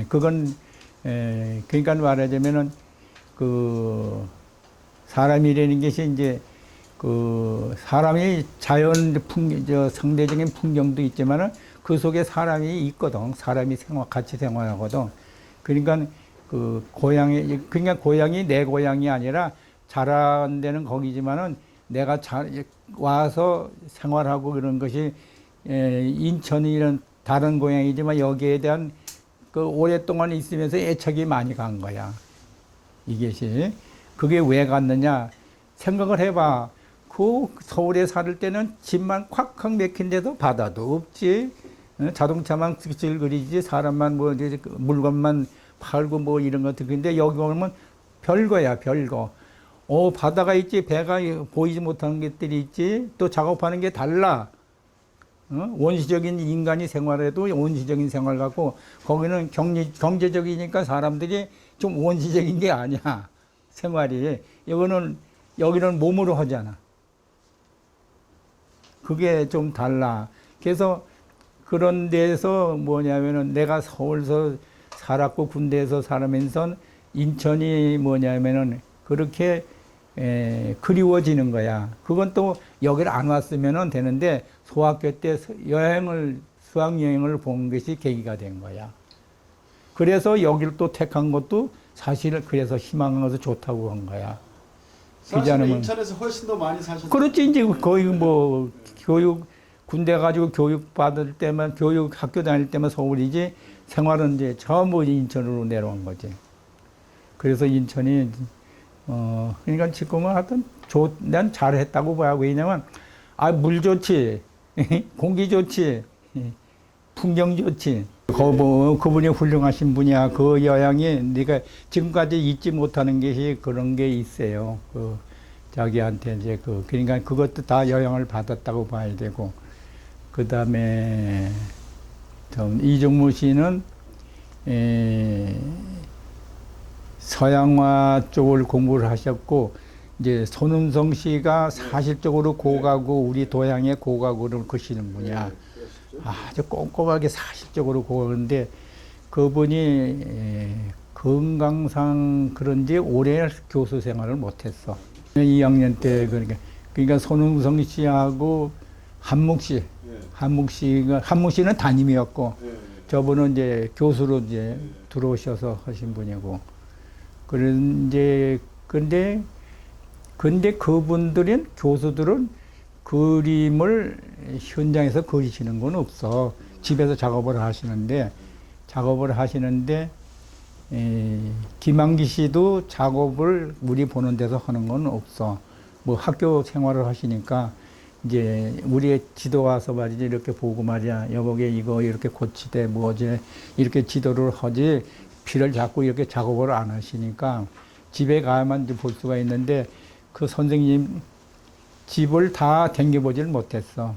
그건 그러니까 말하자면은 그 사람이라는 것이 이제 그 사람이 자연 상대적인 풍경도 있지만은 그 속에 사람이 있거든. 사람이 같이 생활하거든. 그러니까 그 그러니까 고향이 내 고향이 아니라 자란 데는 거기지만은 내가 와서 생활하고 그런 것이 인천이 이런 다른 고향이지만 여기에 대한 그 오랫동안 있으면서 애착이 많이 간 거야. 이것이. 그게 왜 갔느냐? 생각을 해봐. 그 서울에 살 때는 집만 콱콱 맥힌 데도 바다도 없지. 자동차만 슬슬 그리지. 사람만 뭐 물건만 팔고 뭐 이런 것들. 근데 여기 오면 별거야, 별거. 바다가 있지. 배가 보이지 못하는 것들이 있지. 또 작업하는 게 달라. 원시적인 인간이 생활해도 원시적인 생활 같고 거기는 경제적이니까 사람들이 좀 원시적인 게 아니야 생활이. 여기는 몸으로 하잖아. 그게 좀 달라. 그래서 그런 데서 뭐냐면은 내가 서울서 살았고 군대에서 살면서 인천이 뭐냐면은 그렇게 그리워지는 거야. 그건 또 여기를 안 왔으면 되는데 소학교 때 수학여행을 본 것이 계기가 된 거야. 그래서 여기를 또 택한 것도 사실 그래서 희망하면서 좋다고 한 거야. 사실은 인천에서 훨씬 더 많이 사셨어요. 그렇지. 이제 거의 뭐 군대 가지고 교육 받을 때만 학교 다닐 때만 서울이지 생활은 이제 전부 인천으로 내려온 거지. 그래서 인천이 그러니까 지금은 하여튼 난 잘했다고 봐요. 왜냐면 물 좋지, 공기 좋지, 풍경 좋지. 그분이 훌륭하신 분이야. 그 여행이 네가 지금까지 잊지 못하는 것이 그런 게 있어요. 자기한테 이제 그러니까 그것도 다 영향을 받았다고 봐야 되고. 그 다음에 이종무 씨는 서양화 쪽을 공부를 하셨고, 이제 손은성 씨가 사실적으로 고가구, 우리 도양의 고가구를 그시는 분이야. 아주 꼼꼼하게 사실적으로 고가구인데, 그분이 건강상 그런지 오래 교수 생활을 못했어. 2학년 때 그러니까 손은성 씨하고 한묵 씨, 한묵 씨는 담임이었고, 예. 저분은 이제 교수로 이제 들어오셔서 하신 분이고, 그런데, 근데 그분들은, 교수들은 그림을 현장에서 그리시는 건 없어. 집에서 작업을 하시는데, 김한기 씨도 작업을 우리 보는 데서 하는 건 없어. 뭐 학교 생활을 하시니까, 이제 우리의 지도 와서 말이지 이렇게 보고 말이야 여보게 이거 이렇게 고치대 뭐지 이렇게 지도를 하지 피를 잡고 이렇게 작업을 안 하시니까 집에 가야만 이제 볼 수가 있는데 그 선생님 집을 다 댕겨보질 못했어.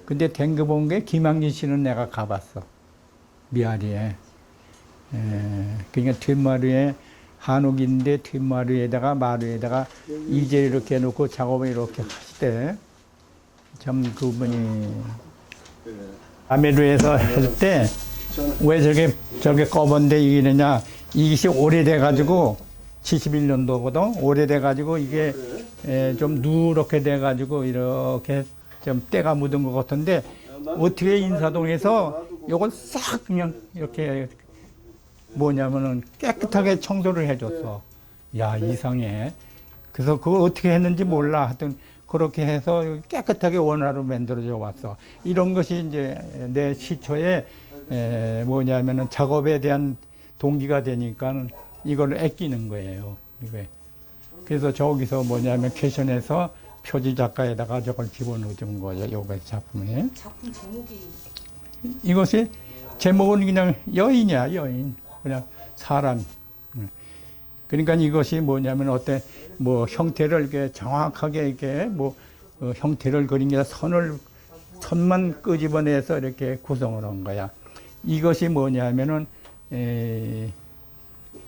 근데 댕겨본 게 김학리 씨는 내가 가봤어. 미아리에. 그러니까 뒷마루에 한옥인데 뒷마루에다가 마루에다가 이제 이렇게 해놓고 작업을 이렇게 하시대. 참 그분이 아메르에서 할 때 왜 저게 검은데 이러냐 이것이 오래돼 가지고 71년도거든 오래돼 가지고 이게 좀 누렇게 돼 가지고 이렇게 좀 때가 묻은 것 같은데 어떻게 인사동에서 이걸 싹 그냥 이렇게 뭐냐면은 깨끗하게 청소를 해줬어. 야 이상해. 그래서 그걸 어떻게 했는지 몰라. 하여튼 그렇게 해서 깨끗하게 원화로 만들어져 왔어. 이런 것이 이제 내 시초에 뭐냐면은 작업에 대한 동기가 되니까 이걸 아끼는 거예요. 이게. 그래서 저기서 뭐냐면 캐션에서 표지 작가에다가 저걸 집어넣은 거죠. 요거 작품에. 작품 제목이 이것이 제목은 그냥 여인이야, 여인. 그냥 사람. 그러니까 이것이 뭐냐면 어때 뭐 형태를 이렇게 정확하게 이렇게 뭐 형태를 그린 게 선만 끄집어내서 이렇게 구성을 한 거야. 이것이 뭐냐면은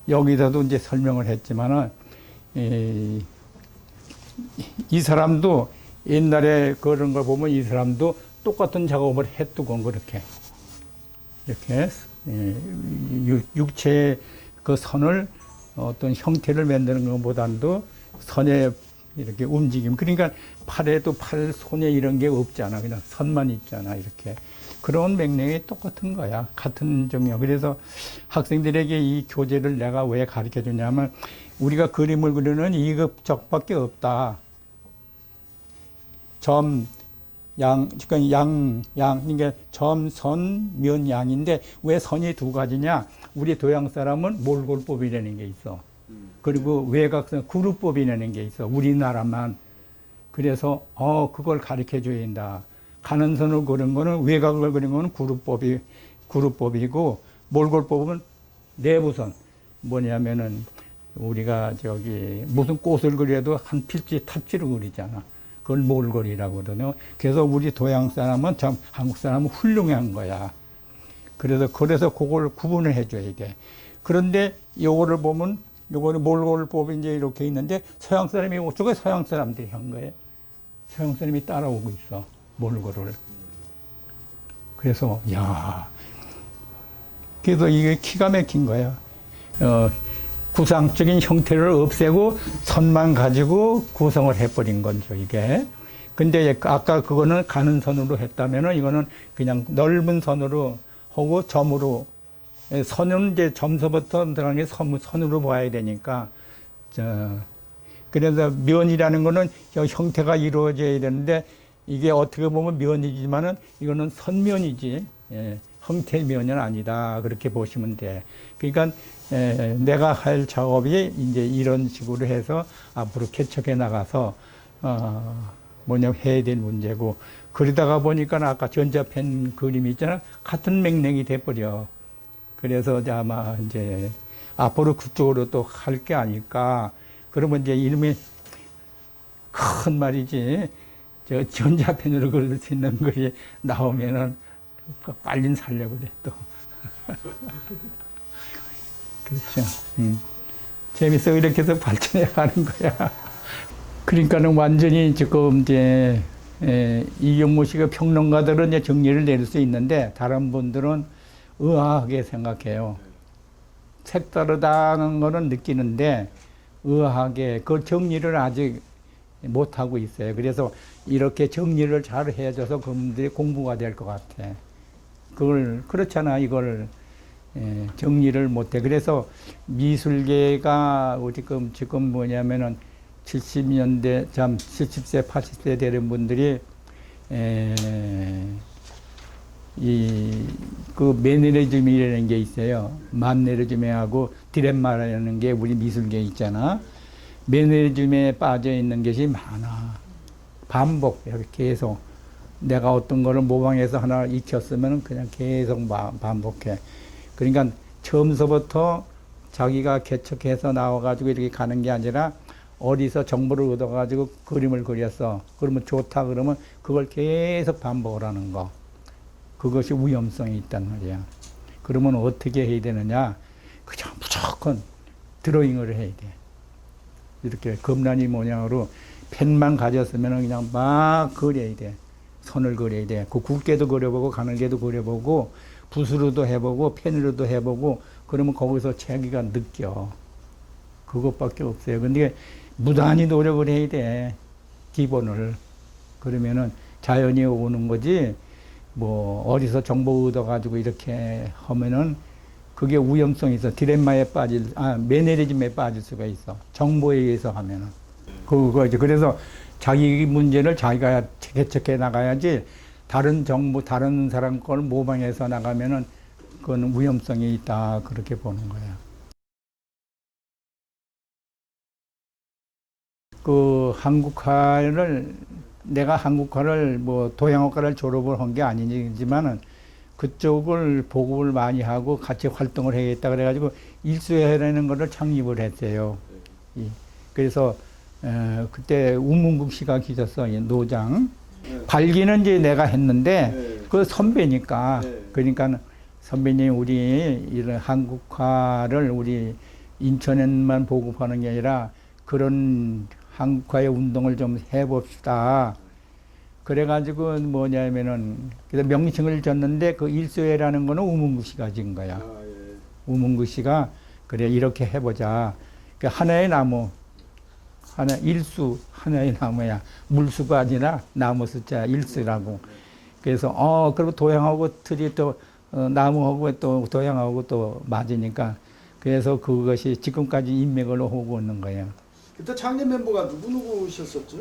여기서도 이제 설명을 했지만은 이 사람도 옛날에 그런 걸 보면 이 사람도 똑같은 작업을 했두고 그렇게 이렇게 육체의 그 선을 어떤 형태를 만드는 것보다도 선의 이렇게 움직임. 그러니까 팔에도 손에 이런 게 없잖아. 그냥 선만 있잖아. 이렇게. 그런 맥락이 똑같은 거야. 같은 점이야. 그래서 학생들에게 이 교재를 내가 왜 가르쳐 주냐면 우리가 그림을 그리는 이급적밖에 없다. 그러니까 점, 선, 면, 양인데 왜 선이 두 가지냐? 우리 도양 사람은 몰골법이라는 게 있어. 그리고 외곽선 구루법이라는 게 있어. 우리나라만. 그래서 그걸 가르쳐 줘야 된다. 가는 선을 그린 거는 외곽을 그린 거는 구루법이고 몰골법은 내부선. 뭐냐면은 우리가 무슨 꽃을 그려도 한 필지 탑지로 그리잖아. 그걸 몰골이라고 그러거든요. 그래서 우리 도양 사람은 참 한국 사람은 훌륭한 거야. 그래서 그걸 구분을 해줘야 돼. 그런데 요거를 보면 요거는 몰골법이 이제 이렇게 있는데 서양 사람이 이쪽에 서양 사람들이 한 거예요. 서양 사람이 따라오고 있어. 몰골을. 그래서 그래서 이게 기가 막힌 거야. 구상적인 형태를 없애고 선만 가지고 구성을 해버린 거죠, 이게. 근데 아까 그거는 가는 선으로 했다면은 이거는 그냥 넓은 선으로 하고 점으로. 선은 이제 점서부터 들어가는 게 선으로 봐야 되니까. 그래서 면이라는 거는 형태가 이루어져야 되는데 이게 어떻게 보면 면이지만은 이거는 선면이지. 형태면은 아니다. 그렇게 보시면 돼. 그러니까 내가 할 작업이 이제 이런 식으로 해서 앞으로 개척해 나가서 해야 될 문제고 그러다가 보니까 아까 전자펜 그림이 있잖아. 같은 맥락이 돼버려. 그래서 아마 이제 앞으로 그쪽으로 또 할 게 아닐까. 그러면 이제 이름이 큰 말이지. 전자펜으로 그릴 수 있는 것이 나오면은 빨리 살려고 그래 또. 그렇죠. 재밌어. 이렇게 해서 발전해 가는 거야. 그러니까는 완전히 지금 이제 이경무 씨가 평론가들은 이제 정리를 내릴 수 있는데 다른 분들은 의아하게 생각해요. 색다르다는 거는 느끼는데 의아하게 그 정리를 아직 못 하고 있어요. 그래서 이렇게 정리를 잘 해줘서 그분들이 공부가 될 것 같아. 그걸 그렇잖아. 이걸 정리를 못해. 그래서 미술계가 지금 뭐냐면은 70년대 70세 80세 되는 분들이 그 매너리즘이라는 게 있어요. 만네리즘하고 디렘마라는 게 우리 미술계에 있잖아. 매너리즘에 빠져 있는 것이 많아. 반복, 이렇게 계속. 내가 어떤 거를 모방해서 하나 익혔으면 그냥 계속 반복해. 그러니까 처음서부터 자기가 개척해서 나와가지고 이렇게 가는 게 아니라 어디서 정보를 얻어가지고 그림을 그렸어. 그러면 좋다 그러면 그걸 계속 반복을 하는 거. 그것이 위험성이 있단 말이야. 그러면 어떻게 해야 되느냐? 그냥 무조건 드로잉을 해야 돼. 이렇게 검란이 모양으로 펜만 가졌으면 그냥 막 그려야 돼. 선을 그려야 돼. 그 굵게도 그려보고 가늘게도 그려보고 붓으로도 해보고 펜으로도 해보고 그러면 거기서 자기가 느껴. 그것밖에 없어요. 근데 무단히 노력을 해야 돼. 기본을. 그러면은 자연이 오는 거지. 뭐 어디서 정보 얻어가지고 이렇게 하면은 그게 위험성이 있어. 디렘마에 매너리즘에 빠질 수가 있어. 정보에 의해서 하면은. 그거지. 그래서 자기 문제를 자기가 개척해 나가야지 다른 정보, 다른 사람 걸 모방해서 나가면은 그건 위험성이 있다. 그렇게 보는 거야. 내가 한국화를 뭐 동양어과를 졸업을 한 게 아니지만은 그쪽을 보급을 많이 하고 같이 활동을 해야겠다 그래가지고 일수회라는 거를 창립을 했어요. 그래서 그때 우문국 씨가 계셨어, 노장. 발기는 이제 내가 했는데 그 선배니까. 그러니까 선배님 우리 이런 한국화를 우리 인천에만 보급하는 게 아니라 그런 한국화의 운동을 좀 해봅시다. 그래가지고 뭐냐면은 그래서 명칭을 줬는데 그 일소회라는 거는 우문구 씨가 진 거야. 우문구 씨가 그래 이렇게 해보자. 그 하나의 나무, 하나의 나무야. 물수가 아니라 나무 숫자 일수라고. 그래서 그리고 도양하고 틀이 또 나무하고 또 도양하고 또 맞으니까 그래서 그것이 지금까지 인맥을 오고 있는 거예요. 그때 창립 멤버가 누구셨었죠?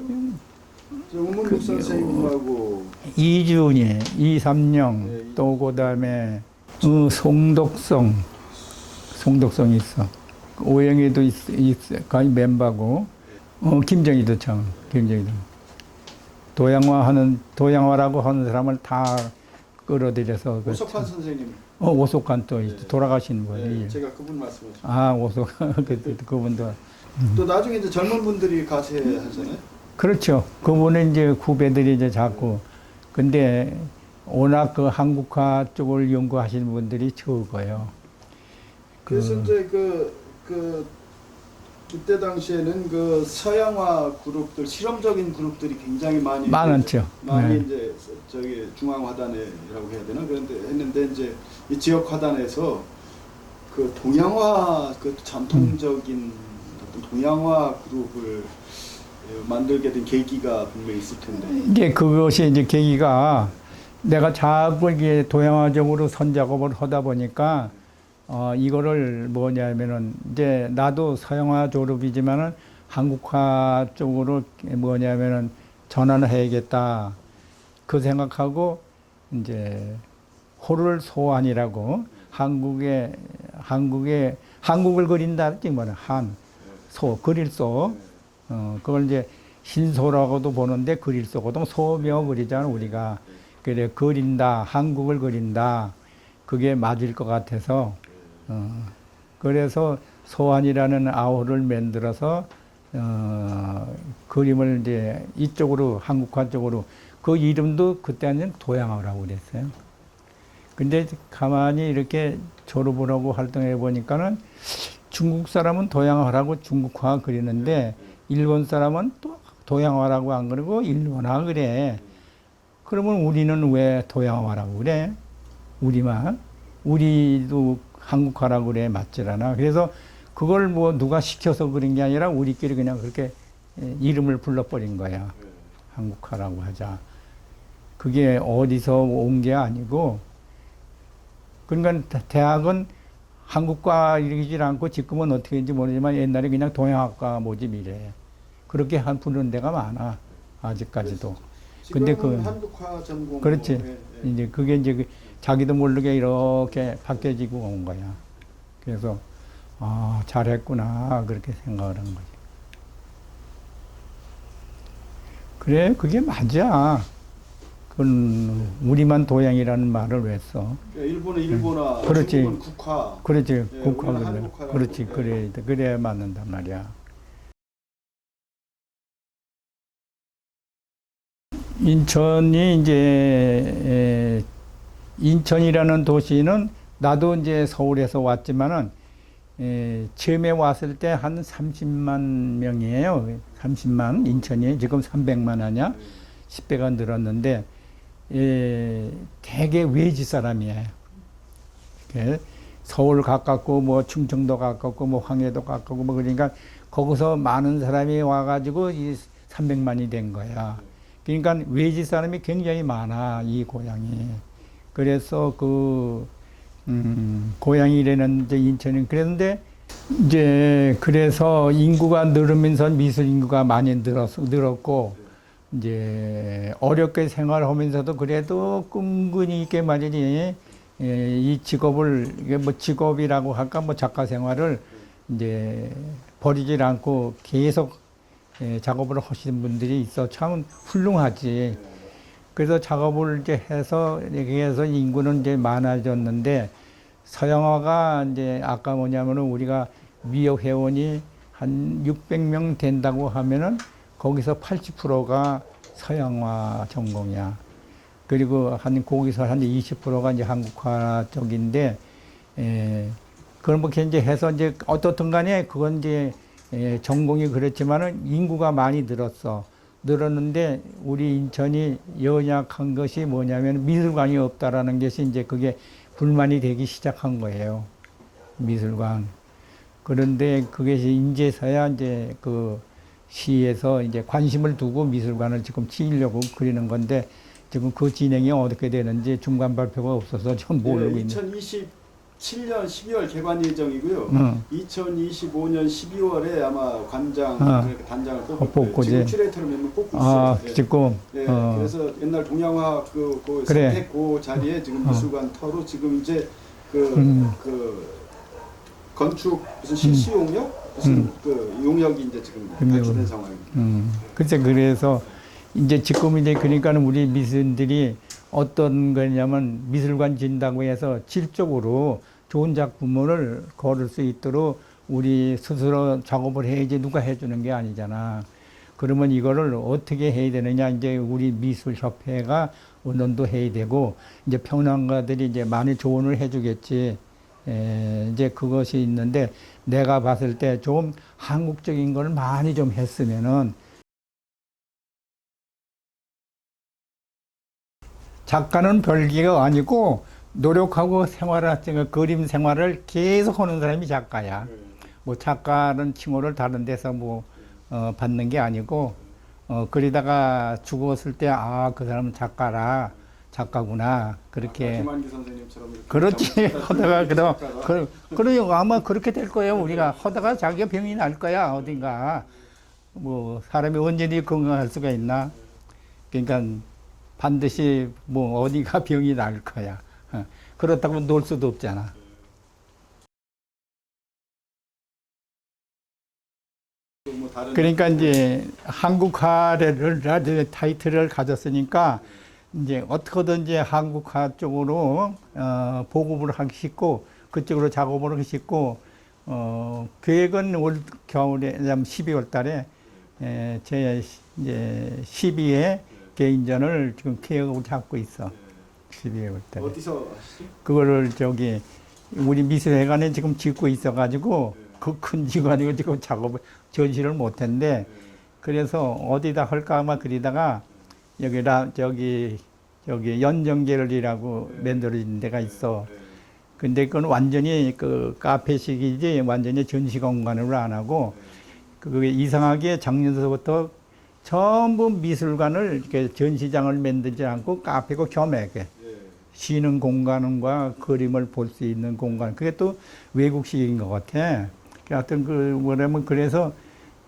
우문국 선생님하고 이준희, 이삼영, 또 그다음에 송덕성이 있어. 오영애도 있어. 거의 멤버고. 김정희도 참, 김정희도. 도양화라고 하는 사람을 다 끌어들여서. 오석환 선생님. 오석환 또 돌아가신 분이. 제가 그분 말씀하셨어요. 오석환, 그분도. 또 나중에 이제 젊은 분들이 가세 하잖아요. 그렇죠. 그분은 이제 후배들이 이제 자꾸. 근데 워낙 그 한국화 쪽을 연구하시는 분들이 적어요. 그래서 이제 그때 당시에는 그 서양화 그룹들, 실험적인 그룹들이 굉장히 많았죠. 많이 네. 이제 저기 중앙화단이라고 해야 되나 그런데 했는데 이제 이 지역 화단에서 그 동양화 그 전통적인 어떤 동양화 그룹을 만들게 된 계기가 분명히 있을 텐데. 이제 그것이 이제 계기가 내가 자꾸 이게 동양화적으로 선작업을 하다 보니까 이거를 뭐냐면은 이제 나도 서양화 졸업이지만은 한국화 쪽으로 뭐냐면은 전환을 해야겠다. 그 생각하고 이제 호를 소환이라고 한국을 그린다 지 뭐냐 그릴 소. 그걸 이제 신소라고도 보는데 그릴 소거든. 소묘 그리잖아 우리가. 그래 그린다, 한국을 그린다. 그게 맞을 것 같아서 그래서 소환이라는 아호를 만들어서 그림을 이제 이쪽으로 한국화 쪽으로 그 이름도 그때는 도양화라고 그랬어요. 근데 가만히 이렇게 졸업을 하고 활동해 보니까는 중국 사람은 도양화라고 중국화 그리는데 일본 사람은 또 도양화라고 안 그러고 일본화 그래. 그러면 우리는 왜 도양화라고 그래? 우리도 한국화라고 그래. 맞질 않아. 그래서 그걸 뭐 누가 시켜서 그런 게 아니라 우리끼리 그냥 그렇게 이름을 불러버린 거야. 네. 한국화라고 하자. 그게 어디서 온 게 아니고, 그러니까 대학은 한국과 이러질 않고 지금은 어떻게 인지 모르지만 옛날에 그냥 동양학과 모집이래. 그렇게 한 부르는 데가 많아. 아직까지도. 근데 지금은 그 한국화 전공. 그렇지. 뭐, 예, 예. 이제 그게 이제 자기도 모르게 이렇게 바뀌어지고 온 거야. 그래서 아, 잘했구나 그렇게 생각을 한 거지. 그래, 그게 맞아. 그건 우리만 도양이라는 말을 왜 써? 그러니까 일본은 일본화, 그렇지. 중국은 국화. 그렇지, 예, 국화 우리는 그래. 한국화라고. 그렇지, 예. 그래, 그래야 맞는단 말이야. 인천이 이제 인천이라는 도시는 나도 이제 서울에서 왔지만은 처음에 왔을 때 한 30만 명이에요. 30만 인천이 지금 300만 하냐? 10배가 늘었는데 대개 외지 사람이에요. 서울 가깝고 뭐 충청도 가깝고 뭐 황해도 가깝고 뭐 그러니까 거기서 많은 사람이 와가지고 이 300만이 된 거야. 그러니까 외지 사람이 굉장히 많아 이 고향이. 그래서 그 고향이라는 이제 인천은 그랬는데 이제 그래서 인구가 늘으면서 미술 인구가 많이 늘었고 이제 어렵게 생활하면서도 그래도 끈끈이 있게 말이지 이 직업을 이게 뭐 직업이라고 할까 뭐 작가 생활을 이제 버리질 않고 계속 작업을 하시는 분들이 있어 참 훌륭하지. 그래서 작업을 이제 해서 이렇게 해서 인구는 이제 많아졌는데 서양화가 이제 아까 뭐냐면은 우리가 미역 회원이 한 600명 된다고 하면은 거기서 80%가 서양화 전공이야. 그리고 거기서 한 20%가 이제 한국화 쪽인데, 그런 뭐 이제 해서 이제 어떻든 간에 그건 이제 전공이 그렇지만은 인구가 많이 늘었어. 늘었는데 우리 인천이 연약한 것이 뭐냐면 미술관이 없다라는 것이 이제 그게 불만이 되기 시작한 거예요. 미술관. 그런데 그게 이제서야 이제 그 시에서 이제 관심을 두고 미술관을 지금 지으려고 그리는 건데 지금 그 진행이 어떻게 되는지 중간 발표가 없어서 지금 모르고 있는. 2027년 12월 개관 예정이고요. 2025년 12월에 아마 관장, 그러니까 단장을 뽑고 지금 큐레이터를 몇 명 뽑고 있어요. 지금. 네, 그래서 옛날 동양화 그 그래. 선택 그 자리에 지금 미술관 터로 지금 이제 그 건축 무슨 실시 용역 무슨 그 용역이 이제 지금 발표된 상황입니다. 글쎄 그래서 이제 지금 이제 그러니까 우리 미술인들이 어떤 거냐면 미술관 진다고 해서 질적으로 좋은 작품을 거를 수 있도록 우리 스스로 작업을 해야지 누가 해주는 게 아니잖아. 그러면 이거를 어떻게 해야 되느냐 이제 우리 미술협회가 의논도 해야 되고 이제 평론가들이 이제 많이 조언을 해주겠지. 이제 그것이 있는데 내가 봤을 때 좀 한국적인 걸 많이 좀 했으면은 작가는 별개가 아니고 노력하고 생활을 그림 생활을 계속 하는 사람이 작가야. 뭐 작가는 칭호를 다른 데서 뭐 받는 게 아니고 그러다가 죽었을 때 아 그 사람은 작가구나 그렇게. 김한기 선생님처럼 그렇지 하다가 그럼 아마 그렇게 될 거예요. 우리가 하다가 자기가 병이 날 거야 어딘가. 뭐 사람이 언제든지 건강할 수가 있나. 그러니까 반드시 뭐 어디가 병이 날 거야. 그렇다고 놀 수도 없잖아. 그러니까 이제 한국화를 타이틀을 가졌으니까 이제 어떻게든지 한국화 쪽으로 보급을 하기 쉽고 그쪽으로 작업을 하기 쉽고 계획은 올 겨울에 12월 달에 제 이제 12회 개인전을 지금 계획을 잡고 있어. 12월 달에. 어디서 그거를 우리 미술회관에 지금 짓고 있어가지고 그 큰 기관이고 지금 작업을 전시를 못했는데 그래서 어디다 할까 아마 그리다가 여기 연정계열이라고 만들어진 데가 있어. 근데 그건 완전히 그 카페식이지 완전히 전시 공간으로 안 하고 그게 이상하게 작년서부터 전부 미술관을 이렇게 전시장을 만들지 않고 카페고 겸하게 예. 쉬는 공간과 그림을 볼 수 있는 공간. 그게 또 외국식인 것 같아. 하여튼 그 뭐냐면 그래서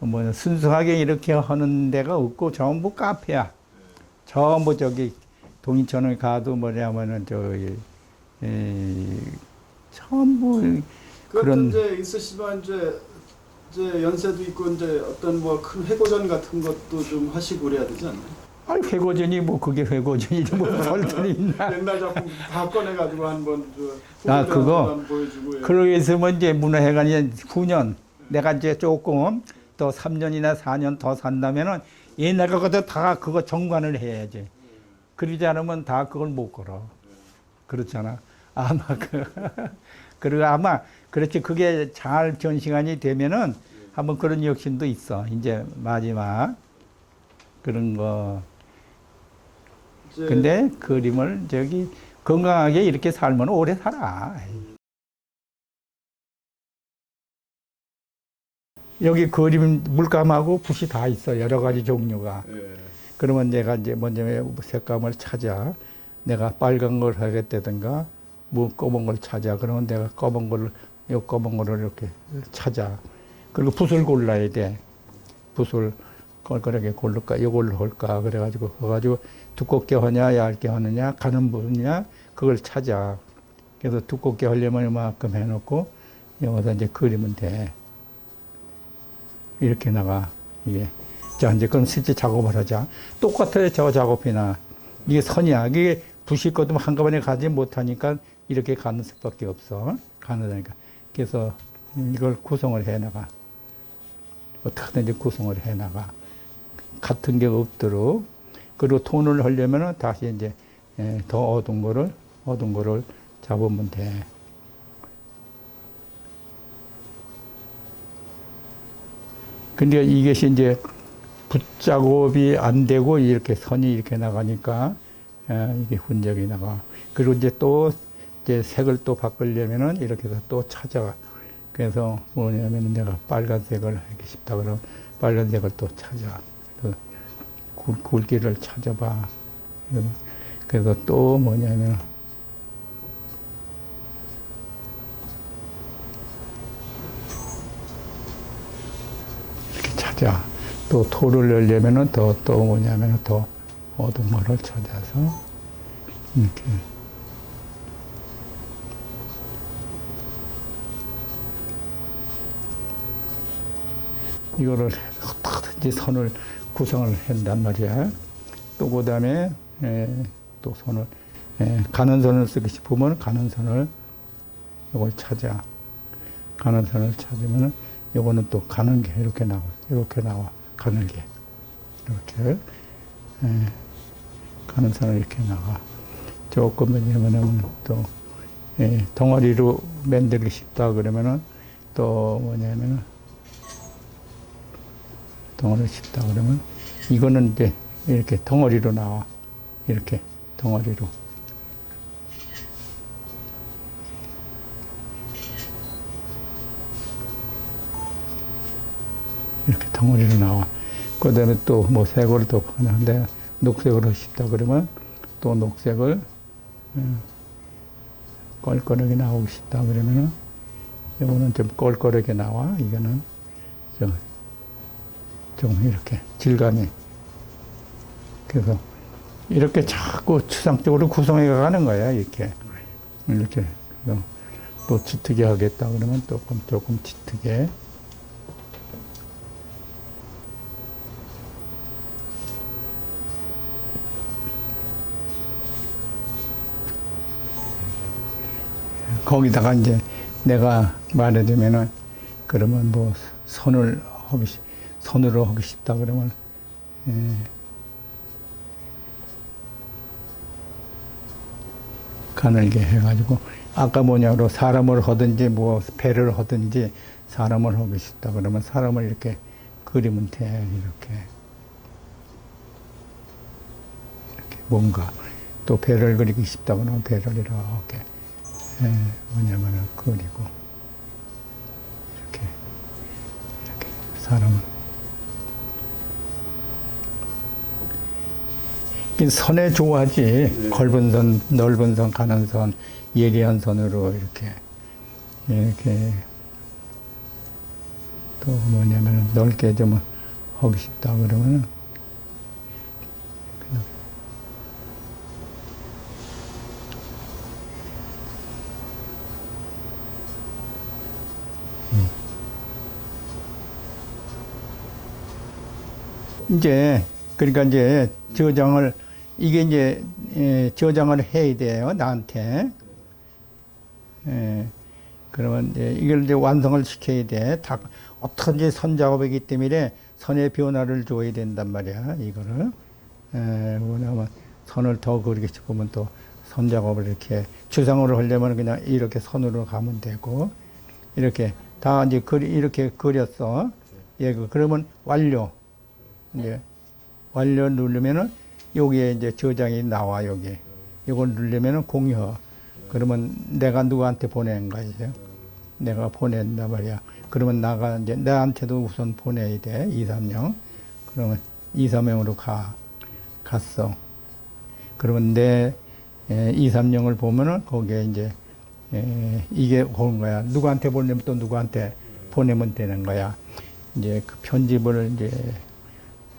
뭐 순수하게 이렇게 하는 데가 없고 전부 카페야. 전부 저기 동인천을 가도 뭐냐면은 저기 전부 그것도 그런 이제 있으시면 이제 연세도 있고 이제 어떤 뭐 큰 회고전 같은 것도 좀 하시고 그래야 되지 않나요? 아니 회고전이 뭐 그게 회고전이지 뭐 별들이 있나. 옛날 작품 다 꺼내가지고 한번 아, 그거? 한번 보여주고. 예. 그러고 있으면 이제 문화회관이 후년 내가 이제 조금 또 3년이나 4년 더 산다면은 옛날 거도 다 그거 정관을 해야지. 그러지 않으면 다 그걸 못 걸어. 그렇잖아. 아마 그리고 아마 그렇지 그게 잘 전시관이 되면은 한번 그런 욕심도 있어. 이제 마지막 그런 거. 이제 근데 그림을 저기 건강하게 이렇게 살면 오래 살아. 여기 그림 물감하고 붓이 다 있어. 여러 가지 종류가. 예. 그러면 내가 이제 먼저 색감을 찾아. 내가 빨간 걸 하겠다든가 뭐 검은 걸 찾아. 그러면 내가 검은 거를 요 검은 거를 이렇게 찾아. 그리고 붓을 골라야 돼. 붓을 걸걸하게 고를까 이걸로 할까 그래가지고 두껍게 하냐 얇게 하느냐 가는 부분이냐 그걸 찾아. 그래서 두껍게 하려면 이만큼 해놓고 여기서 이제 그리면 돼. 이렇게 나가 이게. 자 이제 그럼 실제 작업을 하자. 똑같아요 저 작업이나 이게 선이야. 이게 붓이 있거든 한꺼번에 가지 못하니까 이렇게 가는 수밖에 없어. 가능하니까. 그래서 이걸 구성을 해 나가. 어떻게든지 구성을 해 나가. 같은 게 없도록. 그리고 톤을 하려면은 다시 이제 더 어두운 거를 잡으면 돼. 근데 이것이 이제 붓작업이 안 되고 이렇게 선이 이렇게 나가니까 이게 흔적이 나가. 그리고 이제 또 이제 색을 또 바꾸려면은 이렇게 해서 또 찾아가. 그래서 뭐냐면 내가 빨간색을 하기 싶다 그러면 빨간색을 또 찾아. 굵기를 찾아봐. 그래서 또 뭐냐면 이렇게 찾아. 또 토를 내려면은 또 뭐냐면 더 어두운 거를 찾아서 이렇게. 이거를 어떻게든지 선을 구성을 한단 말이야. 또 그 다음에 또 선을 가는 선을 쓰고 싶으면 가는 선을 이걸 찾아. 가는 선을 찾으면은 요거는 또 가는 게 이렇게 나와. 가는 게 이렇게 가는 선을 이렇게 나가. 조금 뭐냐면은 또 덩어리로 만들고 싶다 그러면은 또 뭐냐면은 덩어리로 싶다 그러면 이거는 이제 이렇게 덩어리로 나와. 이렇게 덩어리로. 이렇게 덩어리로 나와. 그 다음에 또 뭐 색을 또 하는데 녹색으로 싶다 그러면 또 녹색을 껄껄하게 나오고 싶다 그러면은 이거는 좀 껄껄하게 나와. 이거는 좀 이렇게 질감이. 그래서 이렇게 자꾸 추상적으로 구성해 가는 거야. 이렇게 또 짙게 하겠다 그러면 조금 짙게. 거기다가 이제 내가 말해주면은 그러면 뭐 손으로 하기 싶다 그러면 가늘게 해가지고 아까 뭐냐로 사람을 하든지 뭐 배를 하든지 사람을 하고 싶다 그러면 사람을 이렇게 그리면 돼. 이렇게 뭔가 또 배를 그리기 싶다 그러면 배를 이렇게 뭐냐면은 그리고 이렇게 사람은. 이 선에 좋아하지. 네. 걸은 선, 넓은 선, 가는 선, 예리한 선으로 이렇게 또 뭐냐면 넓게 좀 하고 싶다 그러면 이제 그러니까 이제 저장을 이게 이제 저장을 해야 돼요 나한테. 그러면 이제 이걸 이제 완성을 시켜야 돼. 다 어떻게든지 선 작업이기 때문에 선의 변화를 줘야 된단 말이야 이거를. 뭐냐면 선을 더 그렇게 보면 또 선 작업을 이렇게 추상으로 하려면 그냥 이렇게 선으로 가면 되고 이렇게 다 이제 이렇게 그렸어. 예, 그러면 완료. 이제 완료 누르면은 여기에 이제 저장이 나와 여기. 이걸 누르면은 공유. 그러면 내가 누구한테 보낸 거죠. 내가 보낸단 말이야. 그러면 나가 이제 나한테도 우선 보내야 돼. 2, 3명. 그러면 2, 3명으로 갔어. 그러면 내 2, 3명을 보면은 거기에 이제 이게 오는 거야. 누구한테 보내면 또 누구한테 보내면 되는 거야. 이제 그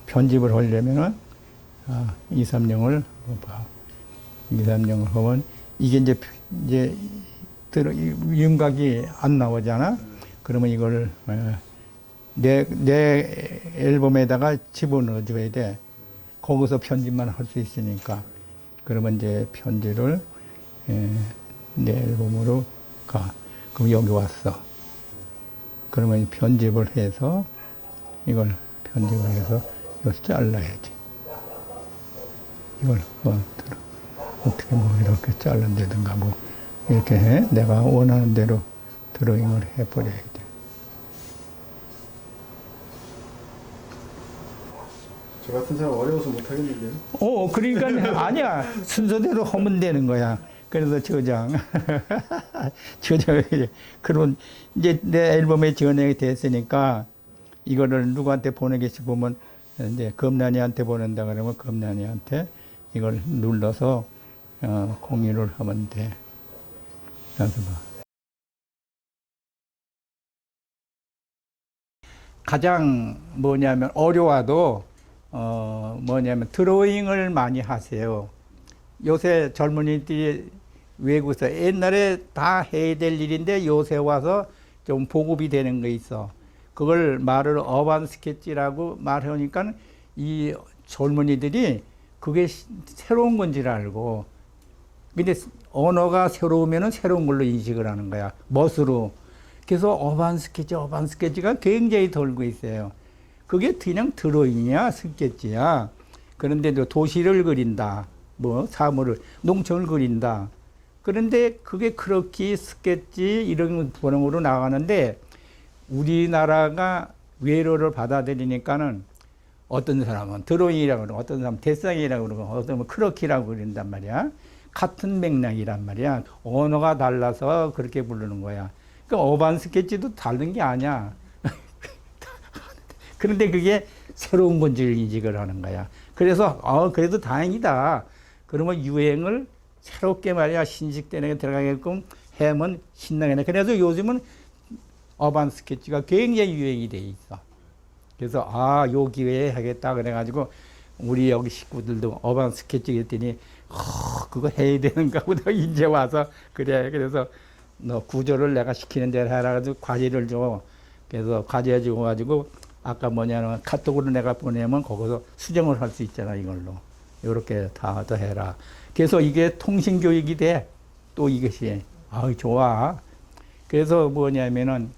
편집을 하려면은 2, 3령을 봐. 2, 3령을 하면 이게 이제 윤곽이 안 나오잖아. 그러면 이걸 내 앨범에다가 집어넣어 줘야 돼. 거기서 편집만 할 수 있으니까. 그러면 이제 편지를 내 앨범으로 가. 그럼 여기 왔어. 그러면 편집을 해서 이걸 편집을 해서 이걸 잘라야지. 이걸 어떻게 뭐 이렇게 잘라내든가 뭐 이렇게 해. 내가 원하는 대로 드로잉을 해버려야 돼. 저 같은 사람 어려워서 못하겠는데요? 그러니까 아니야. 순서대로 하면 되는 거야. 그래서 저장. 그러면 이제 내 앨범에 전액이 됐으니까 이거를 누구한테 보내기 싶으면 이제 검난이한테 보낸다 그러면 검난이한테 이걸 눌러서 공유를 하면 돼. 그래서 가장 뭐냐면 어려워도 뭐냐면 드로잉을 많이 하세요. 요새 젊은이들이 외국에서 옛날에 다 해야 될 일인데 요새 와서 좀 보급이 되는 거 있어. 그걸 말을 어반 스케치라고 말하니까 이 젊은이들이 그게 새로운 건지를 알고. 근데 언어가 새로우면은 새로운 걸로 인식을 하는 거야. 멋으로. 그래서 어반 스케치가 굉장히 돌고 있어요. 그게 그냥 드로잉이야, 스케치야. 그런데 도시를 그린다. 뭐 사물을, 농촌을 그린다. 그런데 그게 그렇게 스케치 이런 번역으로 나가는데 우리나라가 외로를 받아들이니까는 어떤 사람은 드로잉이라고 그러고 어떤 사람은 데상이라고 그러고 어떤 사람은 크로키라고 그런단 말이야. 같은 맥락이란 말이야. 언어가 달라서 그렇게 부르는 거야. 그러니까 어반 스케치도 다른 게 아니야. 그런데 그게 새로운 건지를 인식을 하는 거야. 그래서 그래도 다행이다. 그러면 유행을 새롭게 말이야 신식되는 게 들어가게끔 하면 신나겠네. 그래서 요즘은 어반 스케치가 굉장히 유행이 돼 있어. 그래서 요 기회에 하겠다 그래가지고 우리 여기 식구들도 어반 스케치 했더니 그거 해야 되는가 보다 이제 와서 그래. 그래서 너 구조를 내가 시키는 대로 해라 가지고 과제를 줘. 그래서 과제 줘가지고 아까 뭐냐면 카톡으로 내가 보내면 거기서 수정을 할 수 있잖아 이걸로. 이렇게 다 해라. 그래서 이게 통신교육이 돼. 또 이것이 좋아. 그래서 뭐냐면은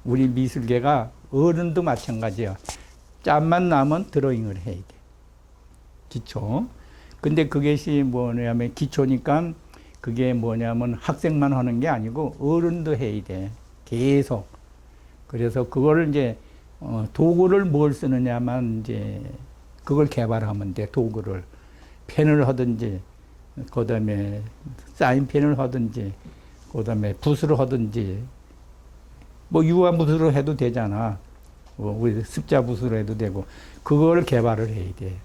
우리 미술계가 어른도 마찬가지야. 짬만 나면 드로잉을 해야 돼. 기초. 근데 그것이 뭐냐면 기초니까 그게 뭐냐면 학생만 하는 게 아니고 어른도 해야 돼. 계속. 그래서 그거를 이제 도구를 뭘 쓰느냐만 이제 그걸 개발하면 돼. 도구를 펜을 하든지 그다음에 사인펜을 하든지 그다음에 붓으로 하든지 뭐 유화붓으로 해도 되잖아. 우리 습자부수로 해도 되고 그걸 개발을 해야 돼.